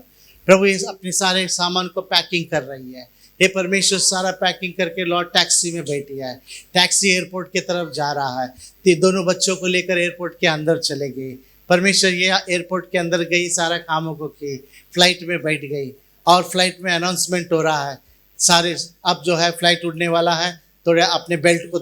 प्रभु। ये अपने सारे सामान को पैकिंग कर रही है। हे परमेश्वर, सारा पैकिंग करके लॉर्ड टैक्सी में बैठी है, टैक्सी एयरपोर्ट की तरफ जा रहा है। तो दोनों बच्चों को लेकर एयरपोर्ट के अंदर चले गई। परमेश्वर ये एयरपोर्ट के अंदर गई, सारा कामों को की, फ्लाइट में बैठ गई और फ्लाइट में अनाउंसमेंट हो रहा है सारे, अब जो है फ्लाइट उड़ने वाला है, थोड़े अपने बेल्ट को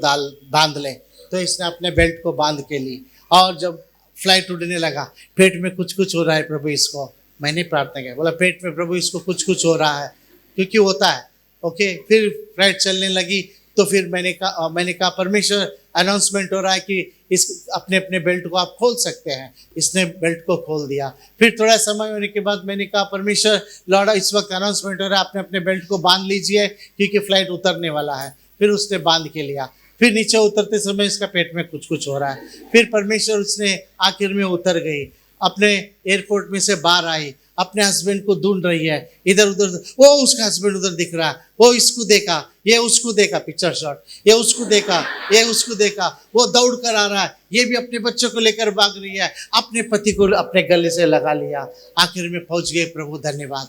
बांध ले। तो इसने अपने बेल्ट को बांध के ली और जब फ्लाइट उड़ने लगा, पेट में कुछ कुछ हो रहा है प्रभु इसको। मैंने प्रार्थना किया, बोला पेट में प्रभु इसको कुछ कुछ हो रहा है, क्योंकि होता है। ओके, फिर फ्लाइट चलने लगी। तो फिर मैंने कहा परमेश्वर अनाउंसमेंट हो रहा है कि इस अपने अपने बेल्ट को आप खोल सकते हैं। इसने बेल्ट को खोल दिया। फिर थोड़ा समय होने के बाद मैंने कहा, परमेश्वर लौड़ा, इस वक्त अनाउंसमेंट हो रहा है, आपने अपने बेल्ट को बांध लीजिए क्योंकि फ्लाइट उतरने वाला है। फिर उसने बांध के लिया। फिर नीचे उतरते समय इसका पेट में कुछ कुछ हो रहा है। फिर परमेश्वर उसने आखिर में उतर गई, अपने एयरपोर्ट में से बाहर आई, अपने हस्बैंड को ढूंढ रही है इधर उधर। वो उसका हस्बैंड उधर दिख रहा है, वो इसको देखा, ये उसको देखा, पिक्चर शॉट, ये उसको देखा, ये उसको देखा, वो दौड़ कर आ रहा है, ये भी अपने बच्चों को लेकर भाग रही है, अपने पति को अपने गले से लगा लिया, आखिर में पहुंच गए। प्रभु धन्यवाद।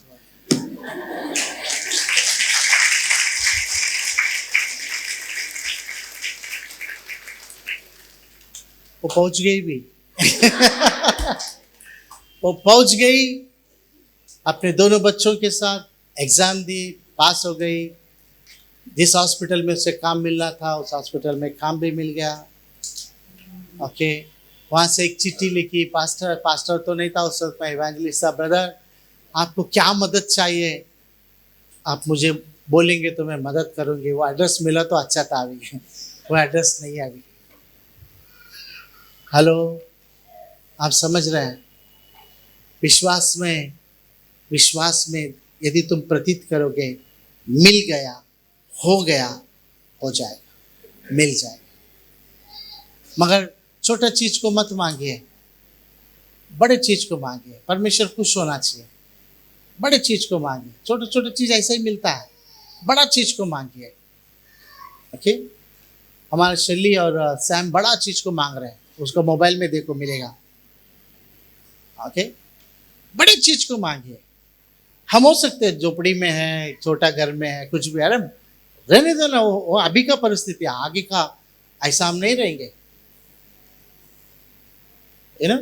वो पहुंच गई भी वो पहुंच गई अपने दोनों बच्चों के साथ, एग्जाम दी, पास हो गई। जिस हॉस्पिटल में उसे काम मिलना था उस हॉस्पिटल में काम भी मिल गया। ओके, वहाँ से एक चिट्ठी लिखी। पास्टर तो नहीं था उस वक्त, मैं इवेंजलिस्ट था। ब्रदर, आपको क्या मदद चाहिए, आप मुझे बोलेंगे तो मैं मदद करूँगी। वो एड्रेस मिला तो अच्छा था, अभी वो एड्रेस नहीं है अभी। हेलो, आप समझ रहे हैं? विश्वास में यदि तुम प्रतीत करोगे, मिल गया, हो गया, हो जाएगा, मिल जाएगा। मगर छोटा चीज को मत मांगिए, बड़े चीज को मांगिए। परमेश्वर खुश होना चाहिए। बड़े चीज को मांगिए, छोटा छोटा चीज ऐसे ही मिलता है। बड़ा चीज को मांगिए। ओके, हमारे शैली और सैम बड़ा चीज को मांग रहे हैं, उसको मोबाइल में देखो, मिलेगा। ओके, बड़े चीज को मांगिए। हम हो सकते हैं झोपड़ी में है, छोटा घर में है, कुछ भी। अरे रहने दो ना, वो अभी का परिस्थिति, आगे का ऐसा हम नहीं रहेंगे। है ना?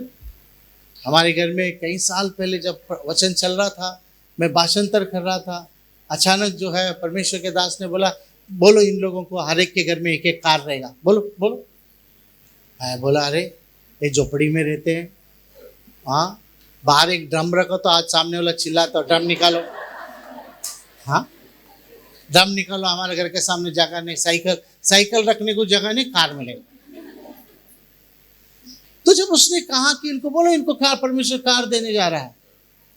हमारे घर में कई साल पहले जब वचन चल रहा था, मैं भाषांतर कर रहा था, अचानक जो है परमेश्वर के दास ने बोला, बोलो इन लोगों को हर एक के घर में एक एक कार रहेगा, बोलो बोलो। मैं बोला, अरे ये झोपड़ी में रहते हैं, हाँ, बाहर एक ड्रम रखो तो आज सामने वाला चिल्लाता, ड्रम निकालो। हाँ, ड्रम निकालो, हमारे घर के सामने जगह नहीं, साइकिल रखने को जगह नहीं, कार मिलेगा। तो जब उसने कहा कि इनको बोलो, इनको कार, परमेश्वर कार देने जा रहा है,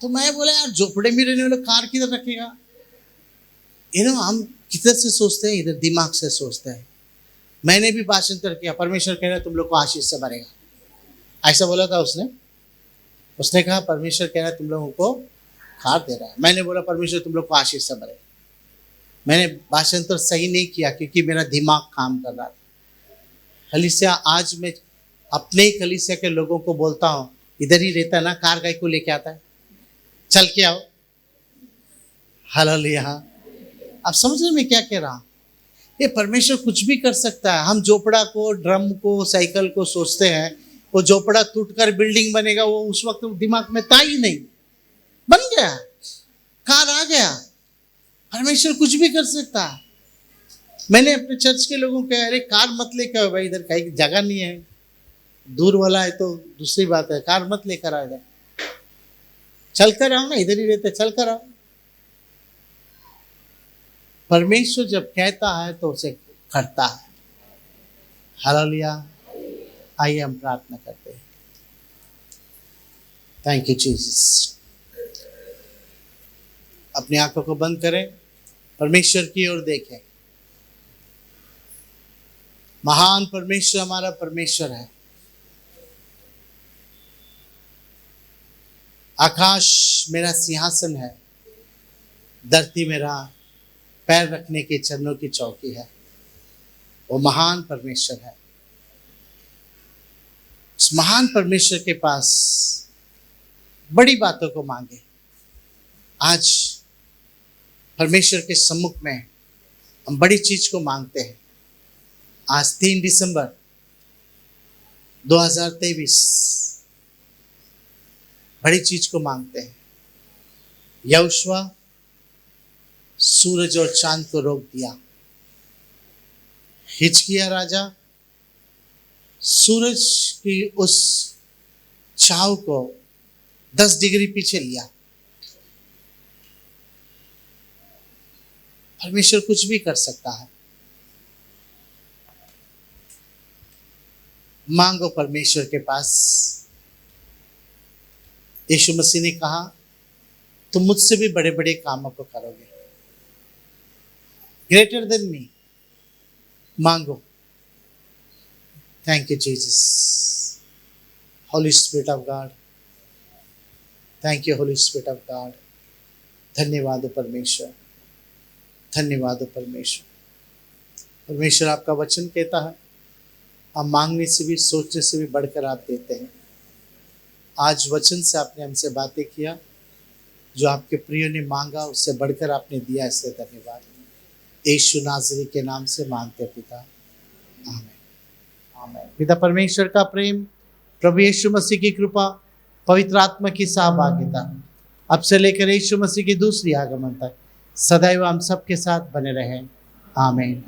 तो मैं बोला, यार झोपड़े में रहने वाले कार किधर रखेगा? हम किधर से सोचते हैं? इधर दिमाग से सोचते हैं। मैंने भी भाषांतर किया, परमेश्वर कह रहा है तुम लोग को आशीष से भरेगा, ऐसा बोला था उसने कहा परमेश्वर कह रहा है तुम लोगों को कार दे रहा है। मैंने बोला परमेश्वर तुम लोग को आशीष से भरेगा। मैंने भाषांतर सही नहीं किया क्योंकि मेरा दिमाग काम कर रहा था। कलीसिया, आज मैं अपने ही कलीसिया के लोगों को बोलता हूँ, इधर ही रहता ना, कार गाय को लेके आता है, चल के आओ। हालेलुया। आप समझ रहे मैं क्या कह रहा हूँ? ये परमेश्वर कुछ भी कर सकता है। हम झोपड़ा को, ड्रम को, साइकिल को सोचते हैं, वो झोपड़ा टूटकर बिल्डिंग बनेगा, वो उस वक्त दिमाग में था ही नहीं, बन गया, कार आ गया। परमेश्वर कुछ भी कर सकता है। मैंने अपने चर्च के लोगों को कहा, अरे कार मत लेकर आओ भाई, इधर कहीं जगह नहीं है, दूर वाला है तो दूसरी बात है, कार मत लेकर आओ, इधर चल कर आओ ना, इधर ही रहते, चल कर आओ। परमेश्वर जब कहता है तो उसे करता है। हालेलुया। आइए हम प्रार्थना करते हैं। Thank you Jesus. अपनी आंखों को बंद करें, परमेश्वर की ओर देखें। महान परमेश्वर हमारा परमेश्वर है। आकाश मेरा सिंहासन है, धरती मेरा पैर रखने के चरणों की चौकी है। वो महान परमेश्वर है। उस महान परमेश्वर के पास बड़ी बातों को मांगे। आज परमेश्वर के सम्मुख में हम बड़ी चीज को मांगते हैं। आज 3 दिसंबर 2023 बड़ी चीज को मांगते हैं। यहोशुआ सूरज और चांद को रोक दिया। हिजकिय्याह राजा सूरज की उस छाव को 10 डिग्री पीछे लिया। परमेश्वर कुछ भी कर सकता है। मांगो परमेश्वर के पास। यीशु मसीह ने कहा तुम मुझसे भी बड़े बड़े कामों को करोगे, ग्रेटर देन मी। मांगो। Thank you Jesus, Holy Spirit of God. Thank you Holy Spirit of God. धन्यवाद हो परमेश्वर, धन्यवाद हो परमेश्वर। परमेश्वर आपका वचन कहता है आप मांगने से भी सोचने से भी बढ़कर आप देते हैं। आज वचन से आपने हमसे बातें किया, जो आपके प्रिय ने मांगा उससे बढ़कर आपने दिया, इसलिए धन्यवाद। यीशु नाज़री के नाम से मांगते पिता, आमीन आमीन। पिता परमेश्वर का प्रेम, प्रभु यीशु मसीह की कृपा, पवित्र आत्मा की सहभागिता अब से लेकर यीशु मसीह की दूसरी आगमन तक सदैव हम सबके साथ बने रहें। आमीन।